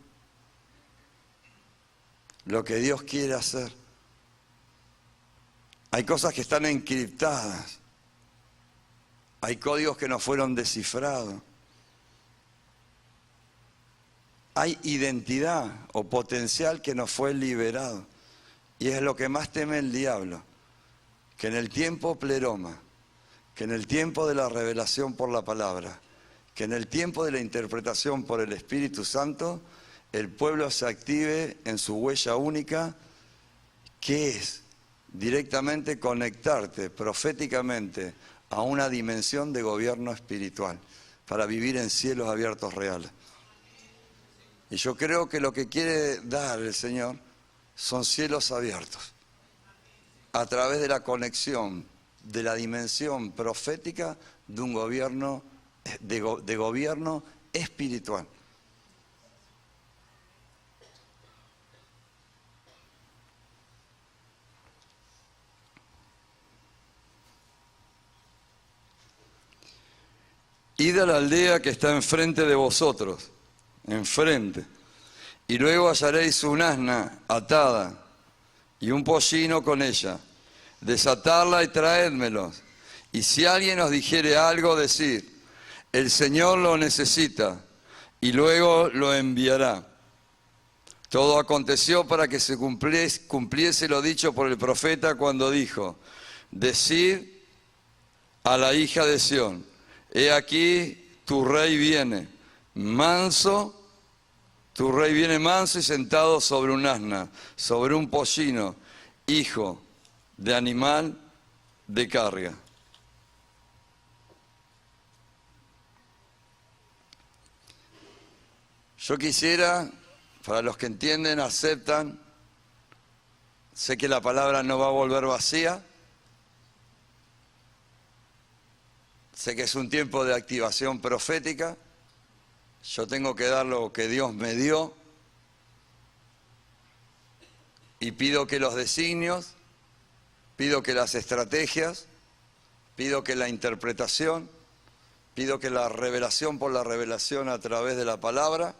lo que Dios quiere hacer. Hay cosas que están encriptadas, hay códigos que no fueron descifrados, hay identidad o potencial que no fue liberado. Y es lo que más teme el diablo, que en el tiempo pleroma, que en el tiempo de la revelación por la palabra, que en el tiempo de la interpretación por el Espíritu Santo, el pueblo se active en su huella única, que es directamente conectarte proféticamente a una dimensión de gobierno espiritual, para vivir en cielos abiertos reales. Y yo creo que lo que quiere dar el Señor son cielos abiertos, a través de la conexión de la dimensión profética de un gobierno, de gobierno espiritual. Id a la aldea que está enfrente de vosotros, enfrente, y luego hallaréis un asna atada y un pollino con ella. Desatarla y traédmelos. Y si alguien os dijere algo, decid, el Señor lo necesita, y luego lo enviará. Todo aconteció para que se cumpliese lo dicho por el profeta cuando dijo, decid a la hija de Sión, he aquí tu rey viene, manso, tu rey viene manso y sentado sobre un asna, sobre un pollino, hijo de animal de carga. Yo quisiera, para los que entienden, aceptan, sé que la palabra no va a volver vacía, sé que es un tiempo de activación profética, yo tengo que dar lo que Dios me dio y pido que los designios, pido que las estrategias, pido que la interpretación, pido que la revelación por la revelación a través de la palabra,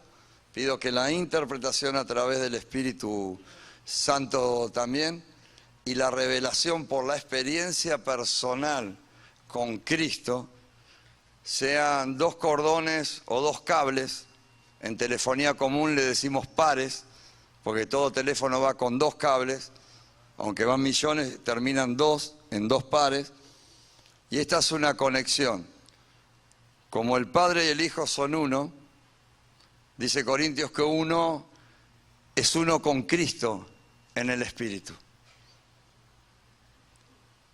pido que la interpretación a través del Espíritu Santo también, y la revelación por la experiencia personal con Cristo, sean dos cordones o dos cables. En telefonía común le decimos pares, porque todo teléfono va con dos cables, aunque van millones, terminan en dos pares, y esta es una conexión. Como el Padre y el Hijo son uno, dice Corintios que uno es uno con Cristo en el Espíritu.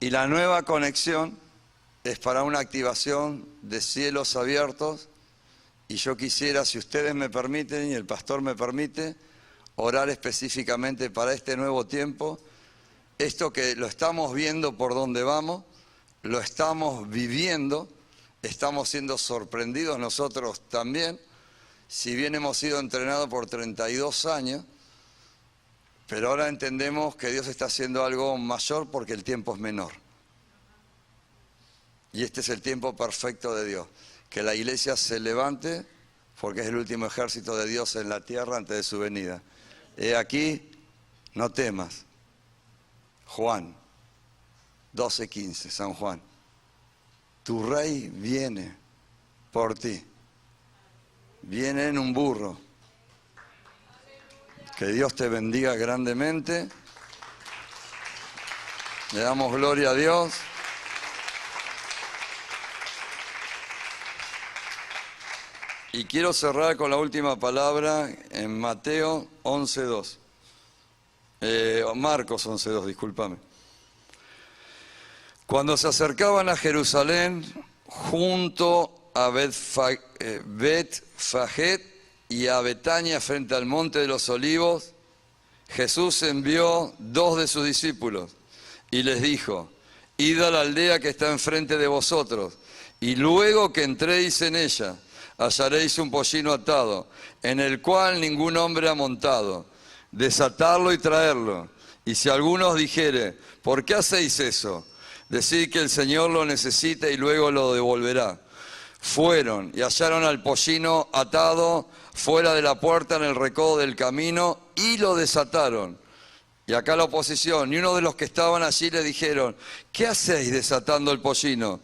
Y la nueva conexión es para una activación de cielos abiertos, y yo quisiera, si ustedes me permiten y el pastor me permite, orar específicamente para este nuevo tiempo. Esto que lo estamos viendo por donde vamos, lo estamos viviendo, estamos siendo sorprendidos nosotros también, si bien hemos sido entrenados por 32 años, pero ahora entendemos que Dios está haciendo algo mayor porque el tiempo es menor. Y este es el tiempo perfecto de Dios, que la iglesia se levante porque es el último ejército de Dios en la tierra antes de su venida. He aquí, no temas. Juan 12:15, San Juan. Tu rey viene por ti. Viene en un burro. Que Dios te bendiga grandemente. Le damos gloria a Dios. Y quiero cerrar con la última palabra en Mateo 11:2. Marcos 11:2, discúlpame. Cuando se acercaban a Jerusalén, junto a Betfagé y a Betania frente al monte de los Olivos, Jesús envió 2 de sus discípulos y les dijo: id a la aldea que está enfrente de vosotros, y luego que entréis en ella, hallaréis un pollino atado, en el cual ningún hombre ha montado. Desatarlo y traerlo. Y si alguno os dijere: ¿por qué hacéis eso?, decid que el Señor lo necesita y luego lo devolverá. Fueron y hallaron al pollino atado fuera de la puerta en el recodo del camino y lo desataron. Y acá la oposición, y uno de los que estaban allí le dijeron: ¿qué hacéis desatando el pollino?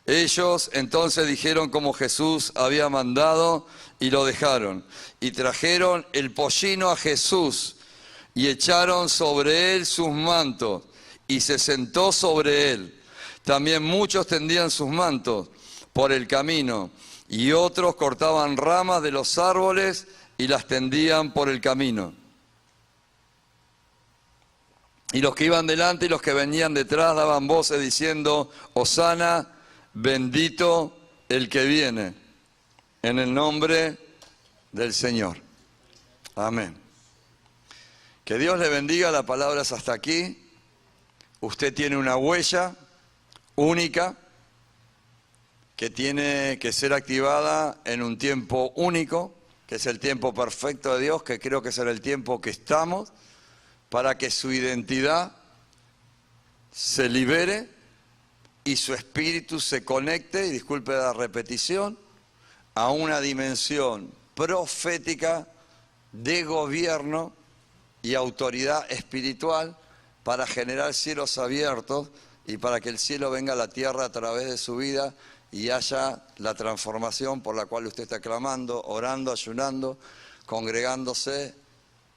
Ellos entonces dijeron como Jesús había mandado y lo dejaron. Y trajeron el pollino a Jesús y echaron sobre él sus mantos y se sentó sobre él. También muchos tendían sus mantos por el camino y otros cortaban ramas de los árboles y las tendían por el camino. Y los que iban delante y los que venían detrás daban voces diciendo: Hosana, bendito el que viene en el nombre del Señor. Amén. Que Dios le bendiga. La palabra es hasta aquí. Usted tiene una huella única que tiene que ser activada en un tiempo único, que es el tiempo perfecto de Dios, que creo que será el tiempo que estamos, para que su identidad se libere y su espíritu se conecte, y disculpe la repetición, a una dimensión profética de gobierno y autoridad espiritual para generar cielos abiertos y para que el cielo venga a la tierra a través de su vida y haya la transformación por la cual usted está clamando, orando, ayunando, congregándose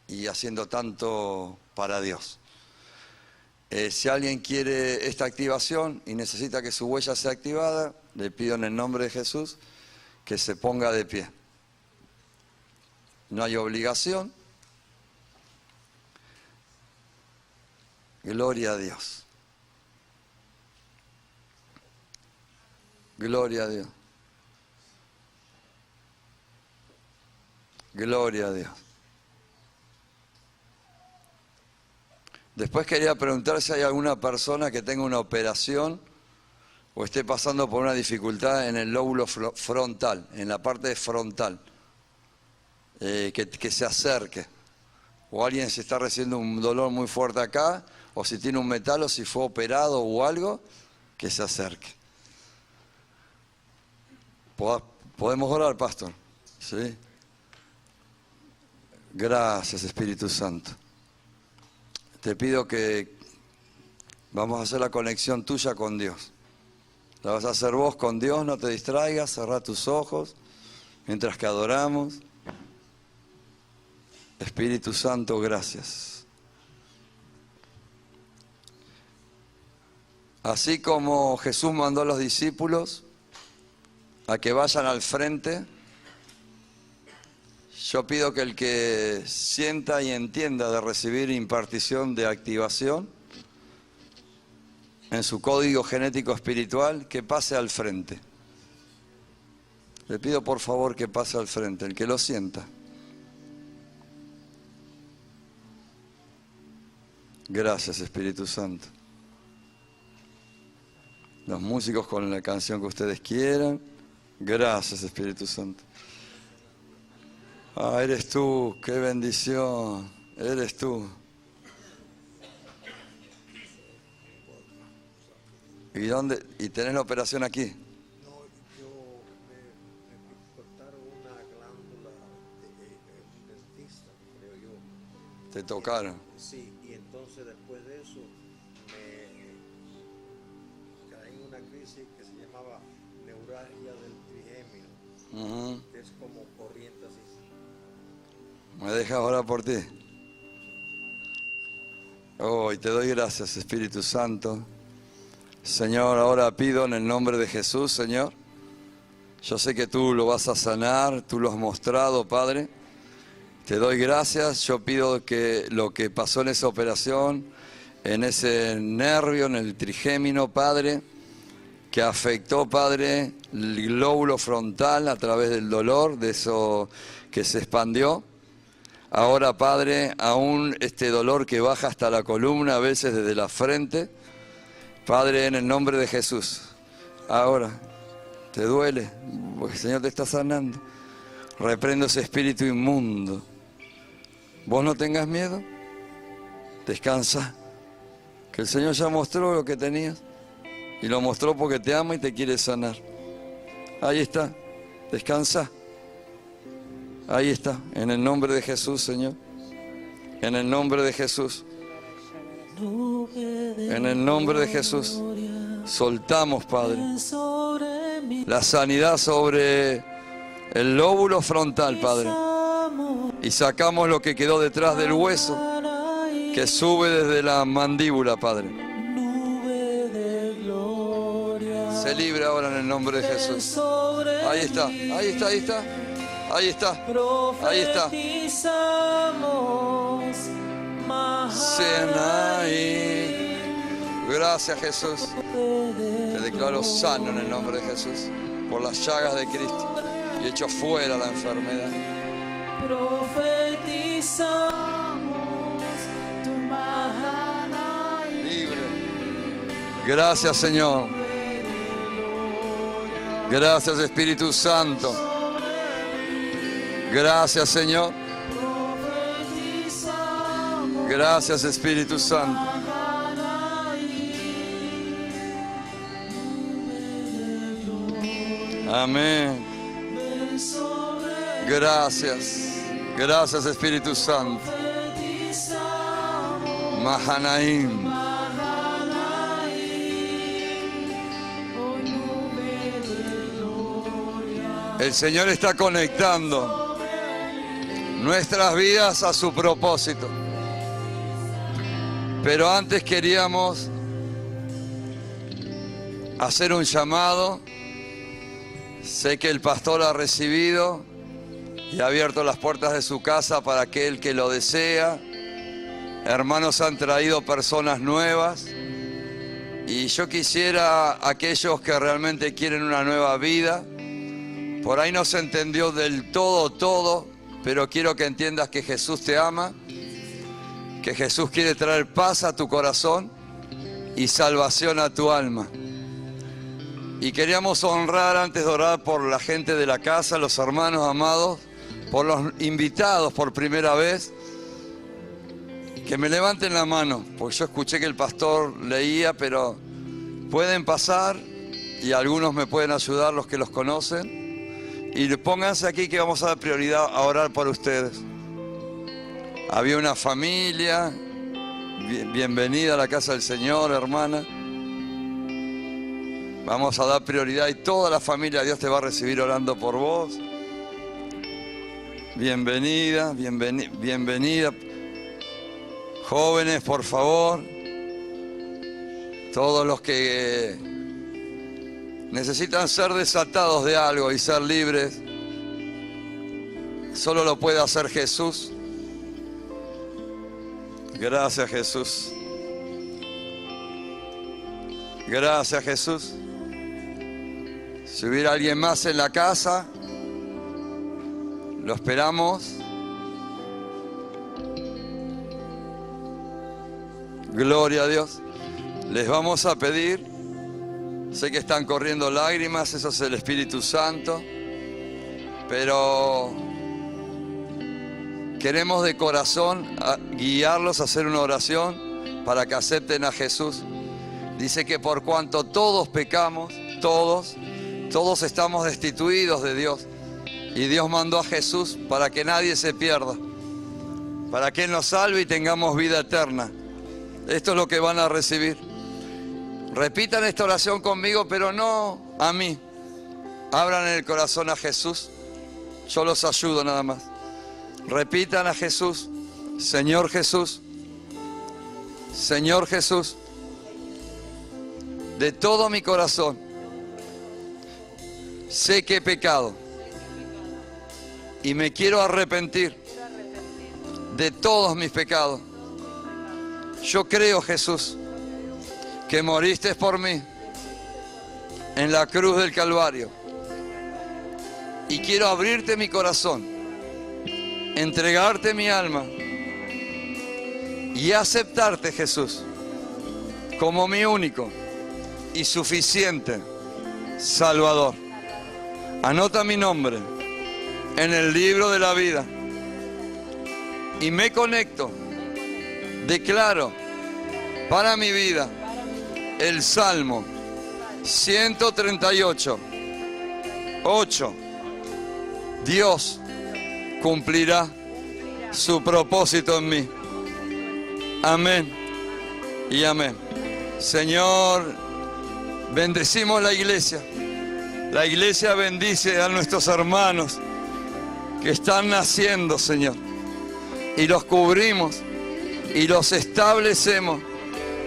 y haciendo tanto para Dios. Si alguien quiere esta activación y necesita que su huella sea activada, le pido en el nombre de Jesús que se ponga de pie. No hay obligación. Gloria a Dios. Gloria a Dios. Gloria a Dios. Después quería preguntar si hay alguna persona que tenga una operación o esté pasando por una dificultad en el lóbulo frontal, en la parte frontal, que se acerque. O alguien si está recibiendo un dolor muy fuerte acá, o si tiene un metal, o si fue operado o algo, que se acerque. ¿Podemos orar, pastor? ¿Sí? Gracias, Espíritu Santo. Te pido que vamos a hacer la conexión tuya con Dios. La vas a hacer vos con Dios, no te distraigas, cerrá tus ojos mientras que adoramos. Espíritu Santo, gracias. Así como Jesús mandó a los discípulos a que vayan al frente, yo pido que el que sienta y entienda de recibir impartición de activación en su código genético espiritual, que pase al frente. Le pido por favor que pase al frente, el que lo sienta. Gracias, Espíritu Santo. Los músicos con la canción que ustedes quieran. Gracias, Espíritu Santo. Ah, eres tú, qué bendición, eres tú. ¿Y dónde? ¿Y tenés la operación aquí? No, yo me cortaron una glándula de un dentista, creo yo. Te tocaron. Sí, y entonces después de eso me caí en una crisis que se llamaba neuralgia del trigémino, que es como corriente así. ¿Me dejas orar por ti? Oh, y te doy gracias, Espíritu Santo. Señor, ahora pido en el nombre de Jesús, Señor. Yo sé que tú lo vas a sanar, tú lo has mostrado, Padre. Te doy gracias. Yo pido que lo que pasó en esa operación, en ese nervio, en el trigémino, Padre, que afectó, Padre, el glóbulo frontal a través del dolor, de eso que se expandió. Ahora, Padre, aún este dolor que baja hasta la columna, a veces desde la frente, Padre, en el nombre de Jesús, ahora, ¿te duele? Porque el Señor te está sanando. Reprendo ese espíritu inmundo. Vos no tengas miedo, descansa, que el Señor ya mostró lo que tenías y lo mostró porque te ama y te quiere sanar. Ahí está, descansa. Ahí está, en el nombre de Jesús, Señor. En el nombre de Jesús. En el nombre de Jesús. Soltamos, Padre, la sanidad sobre el lóbulo frontal, Padre. Y sacamos lo que quedó detrás del hueso, que sube desde la mandíbula, Padre. Se libre ahora en el nombre de Jesús. Ahí está, ahí está, ahí está. Ahí está, ahí está. Senaí. Gracias, Jesús. Te declaro sano en el nombre de Jesús, por las llagas de Cristo, y echo fuera la enfermedad. Libre. Gracias, Señor. Gracias, Espíritu Santo. Gracias, Señor. Gracias, Espíritu Santo. Amén. Gracias. Gracias, Espíritu Santo. Mahanaim. El Señor está conectando nuestras vidas a su propósito. Pero antes queríamos hacer un llamado. Sé que el pastor ha recibido y ha abierto las puertas de su casa para aquel que lo desea. Hermanos han traído personas nuevas. Y yo quisiera, aquellos que realmente quieren una nueva vida, por ahí no se entendió del todo, pero quiero que entiendas que Jesús te ama, que Jesús quiere traer paz a tu corazón y salvación a tu alma. Y queríamos honrar, antes de orar, por la gente de la casa, los hermanos amados, por los invitados por primera vez, que me levanten la mano, porque yo escuché que el pastor leía, pero pueden pasar y algunos me pueden ayudar, los que los conocen. Y pónganse aquí que vamos a dar prioridad a orar por ustedes. Había una familia, bienvenida a la casa del Señor, hermana. Vamos a dar prioridad y toda la familia, Dios te va a recibir orando por vos. Bienvenida, bienvenida. Jóvenes, por favor. Todos los que necesitan ser desatados de algo y ser libres, solo lo puede hacer Jesús. Gracias, Jesús. Gracias, Jesús. Si hubiera alguien más en la casa, lo esperamos. Gloria a Dios. Les vamos a pedir, sé que están corriendo lágrimas, eso es el Espíritu Santo, pero queremos de corazón guiarlos a hacer una oración para que acepten a Jesús. Dice que por cuanto todos pecamos, todos estamos destituidos de Dios. Y Dios mandó a Jesús para que nadie se pierda, para que Él nos salve y tengamos vida eterna. Esto es lo que van a recibir. Repitan esta oración conmigo, pero no a mí. Abran el corazón a Jesús. Yo los ayudo nada más. Repitan a Jesús. Señor Jesús. Señor Jesús. De todo mi corazón sé que he pecado y me quiero arrepentir de todos mis pecados. Yo creo, Jesús, que moriste por mí en la cruz del Calvario. Y quiero abrirte mi corazón, entregarte mi alma y aceptarte, Jesús, como mi único y suficiente Salvador. Anota mi nombre en el libro de la vida y me conecto, declaro para mi vida el Salmo 138, 8. Dios cumplirá su propósito en mí. Amén y amén. Señor, bendecimos la iglesia. La iglesia bendice a nuestros hermanos que están naciendo, Señor. Y los cubrimos y los establecemos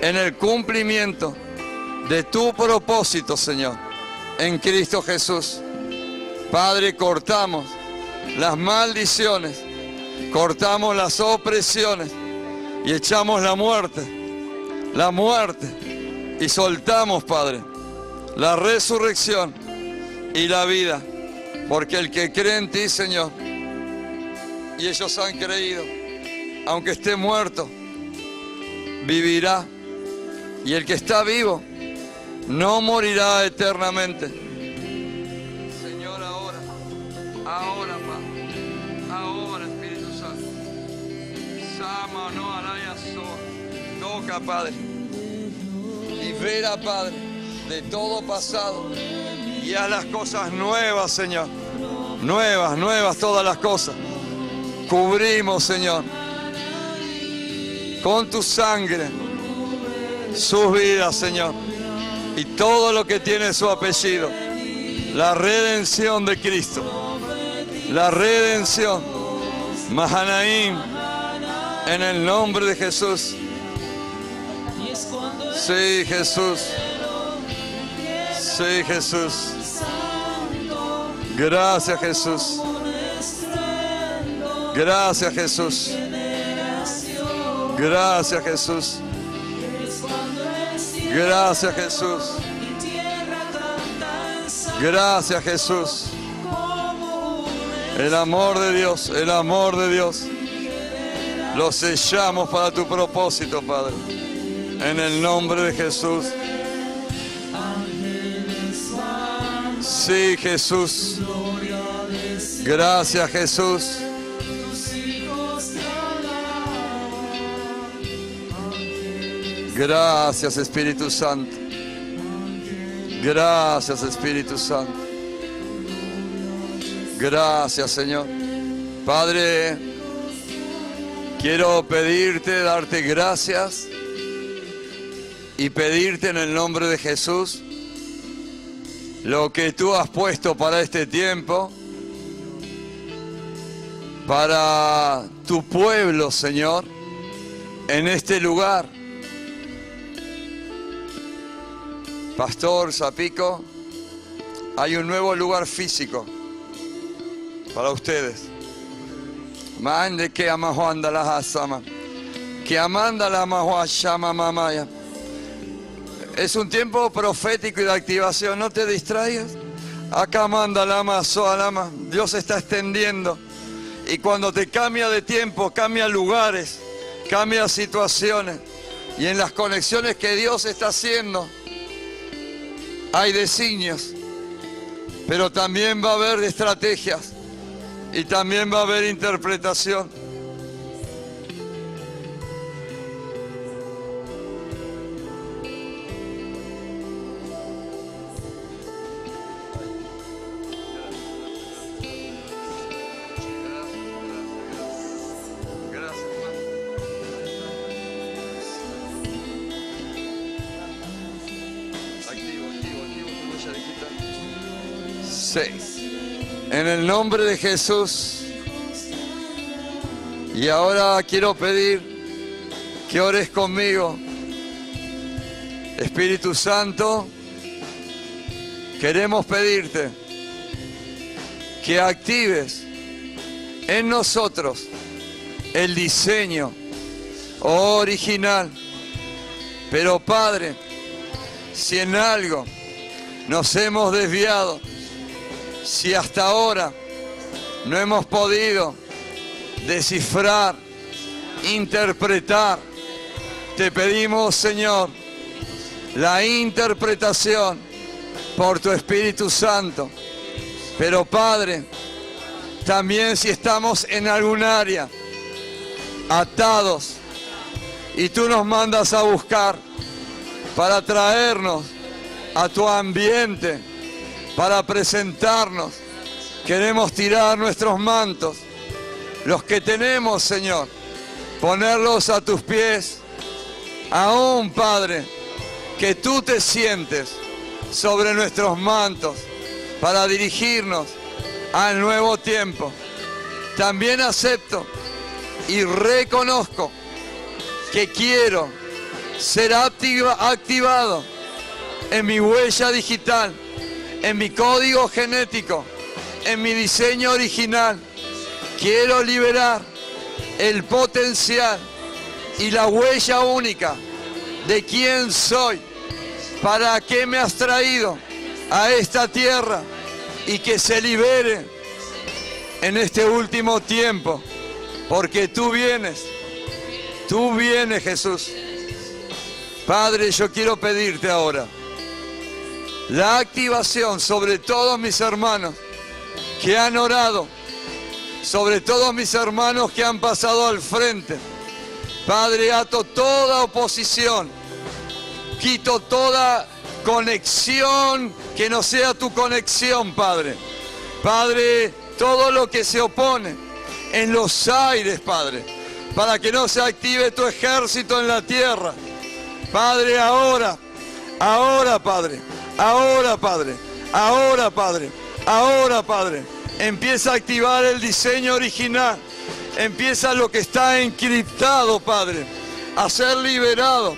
en el cumplimiento de tu propósito, Señor, en Cristo Jesús. Padre, cortamos las maldiciones, cortamos las opresiones y echamos la muerte, y soltamos, Padre, la resurrección y la vida, porque el que cree en ti, Señor, y ellos han creído, aunque esté muerto, vivirá, y el que está vivo no morirá eternamente. Señor, ahora, Padre, ahora, Espíritu Santo, Sama no alaya so, toca, Padre, libera, Padre, de todo pasado y haz las cosas nuevas, Señor, nuevas todas las cosas. Cubrimos, Señor, con tu sangre sus vidas, Señor, y todo lo que tiene su apellido. La redención de Cristo, la redención, Mahanaim, en el nombre de Jesús. Sí, Jesús. Sí, Jesús. Gracias, Jesús. Gracias, Jesús. Gracias, Jesús. Gracias, Jesús. Gracias, Jesús. El amor de Dios, el amor de Dios. Lo sellamos para tu propósito, Padre. En el nombre de Jesús. Sí, Jesús. Gracias, Jesús. Gracias, Espíritu Santo. Gracias, Espíritu Santo. Gracias, Señor. Padre, quiero pedirte, darte gracias y pedirte en el nombre de Jesús lo que tú has puesto para este tiempo, para tu pueblo, Señor, en este lugar. Pastor Zapico, hay un nuevo lugar físico para ustedes. Mande que amahuanda la hasama, que amanda la mahuashama mamaya. Es un tiempo profético y de activación, no te distraigas. Acá manda lama, soa lama. Dios está extendiendo. Y cuando te cambia de tiempo, cambia lugares, cambia situaciones. Y en las conexiones que Dios está haciendo, hay designios. Pero también va a haber estrategias. Y también va a haber interpretación. En el nombre de Jesús. Y ahora quiero pedir que ores conmigo. Espíritu Santo, queremos pedirte que actives en nosotros el diseño original. Pero Padre, si en algo nos hemos desviado, si hasta ahora no hemos podido descifrar, interpretar, te pedimos, Señor, la interpretación por tu Espíritu Santo. Pero Padre, también si estamos en algún área atados y tú nos mandas a buscar para traernos a tu ambiente, para presentarnos, queremos tirar nuestros mantos, los que tenemos, Señor, ponerlos a tus pies. Aún, Padre, que tú te sientes sobre nuestros mantos para dirigirnos al nuevo tiempo. También acepto y reconozco que quiero ser activado en mi huella digital, en mi código genético, en mi diseño original. Quiero liberar el potencial y la huella única de quién soy, para qué me has traído a esta tierra, y que se libere en este último tiempo, porque tú vienes, Jesús. Padre, yo quiero pedirte ahora la activación sobre todos mis hermanos que han orado, sobre todos mis hermanos que han pasado al frente. Padre, ato toda oposición, quito toda conexión que no sea tu conexión, Padre. Padre, todo lo que se opone en los aires, Padre, para que no se active tu ejército en la tierra. Padre, ahora, Padre, ahora, Padre, ahora, Padre, ahora, Padre, empieza a activar el diseño original. Empieza lo que está encriptado, Padre, a ser liberado.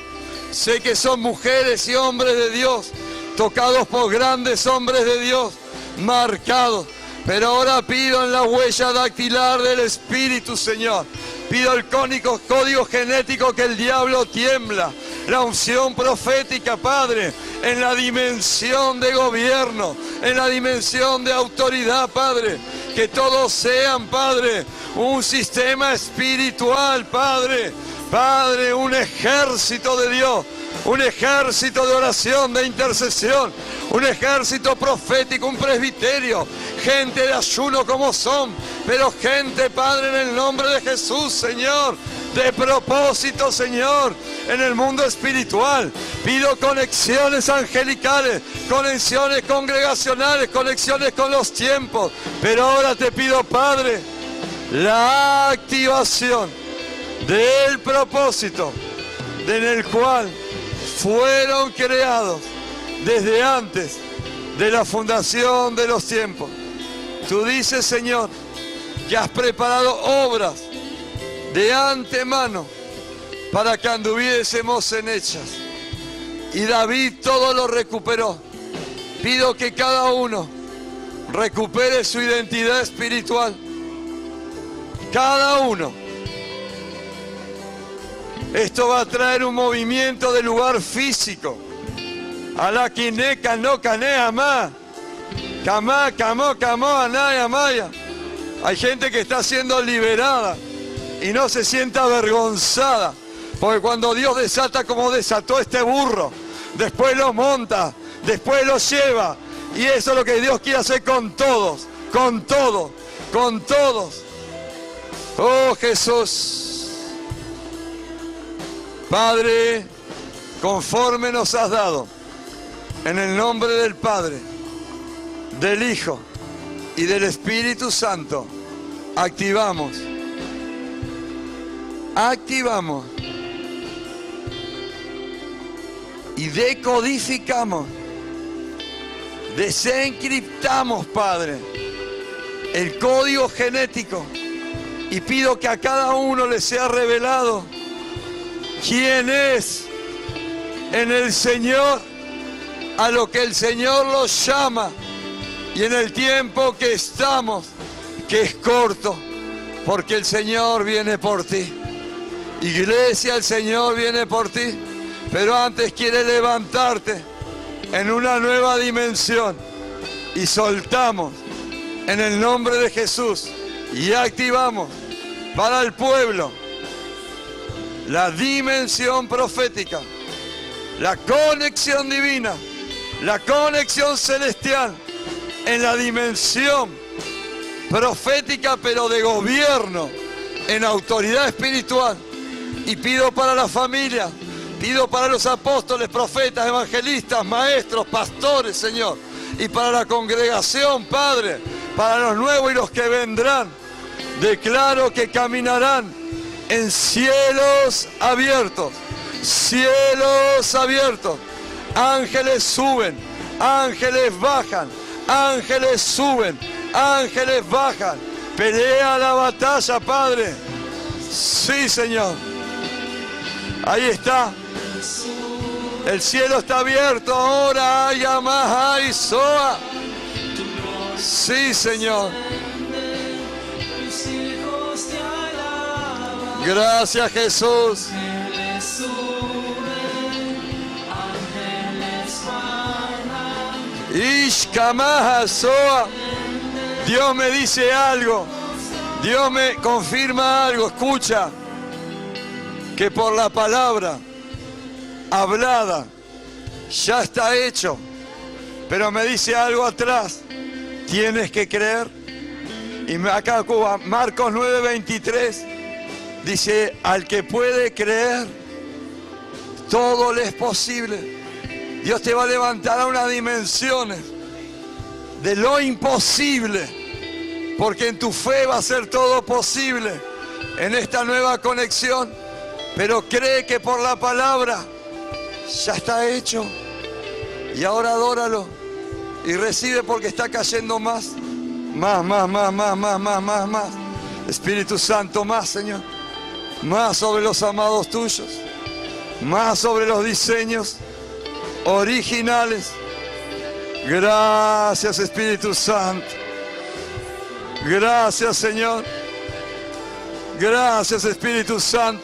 Sé que son mujeres y hombres de Dios, tocados por grandes hombres de Dios, marcados. Pero ahora pido en la huella dactilar del Espíritu, Señor. Pido el código genético que el diablo tiembla. La unción profética, Padre, en la dimensión de gobierno, en la dimensión de autoridad, Padre. Que todos sean, Padre, un sistema espiritual, Padre. Padre, un ejército de Dios, un ejército de oración, de intercesión, un ejército profético, un presbiterio, gente de ayuno como son, pero gente, Padre, en el nombre de Jesús, Señor, de propósito, Señor, en el mundo espiritual. Pido conexiones angelicales, conexiones congregacionales, conexiones con los tiempos, pero ahora te pido, Padre, la activación del propósito en el cual fueron creados desde antes de la fundación de los tiempos. Tú dices, Señor, que has preparado obras de antemano para que anduviésemos en ellas. Y David todo lo recuperó. Pido que cada uno recupere su identidad espiritual. Cada uno. Esto va a traer un movimiento de lugar físico. Alá quineca no canea más. Camá, camó, camó, anaya, maya. Hay gente que está siendo liberada y no se siente avergonzada. Porque cuando Dios desata como desató este burro, después lo monta, después lo lleva. Y eso es lo que Dios quiere hacer con todos, con todos, con todos. Oh Jesús. Padre, conforme nos has dado, en el nombre del Padre, del Hijo y del Espíritu Santo, activamos y decodificamos, desencriptamos, Padre, el código genético, y pido que a cada uno le sea revelado quién es en el Señor, a lo que el Señor los llama, y en el tiempo que estamos, que es corto, porque el Señor viene por ti. Iglesia, el Señor viene por ti, pero antes quiere levantarte en una nueva dimensión. Y soltamos en el nombre de Jesús y activamos para el pueblo la dimensión profética, la conexión divina, la conexión celestial en la dimensión profética, pero de gobierno, en autoridad espiritual. Y pido para la familia, pido para los apóstoles, profetas, evangelistas, maestros, pastores, Señor, y para la congregación, Padre, para los nuevos y los que vendrán. Declaro que caminarán en cielos abiertos, cielos abiertos. Ángeles suben, ángeles bajan, ángeles suben, ángeles bajan. Pelea la batalla, Padre. Sí, Señor. Ahí está. El cielo está abierto ahora. Ay, más, ay, soa. Sí, Señor. Gracias, Jesús. Ishkamaha soa. Dios me dice algo. Dios me confirma algo. Escucha. Que por la palabra hablada ya está hecho. Pero me dice algo atrás. Tienes que creer. Y acá Marcos 9:23 dice, al que puede creer, todo le es posible. Dios te va a levantar a unas dimensiones de lo imposible, porque en tu fe va a ser todo posible en esta nueva conexión. Pero cree que por la palabra ya está hecho. Y ahora adóralo y recibe, porque está cayendo más. Más. Espíritu Santo, más, Señor. Más sobre los amados tuyos. Más sobre los diseños originales. Gracias, Espíritu Santo. Gracias, Señor. Gracias, Espíritu Santo.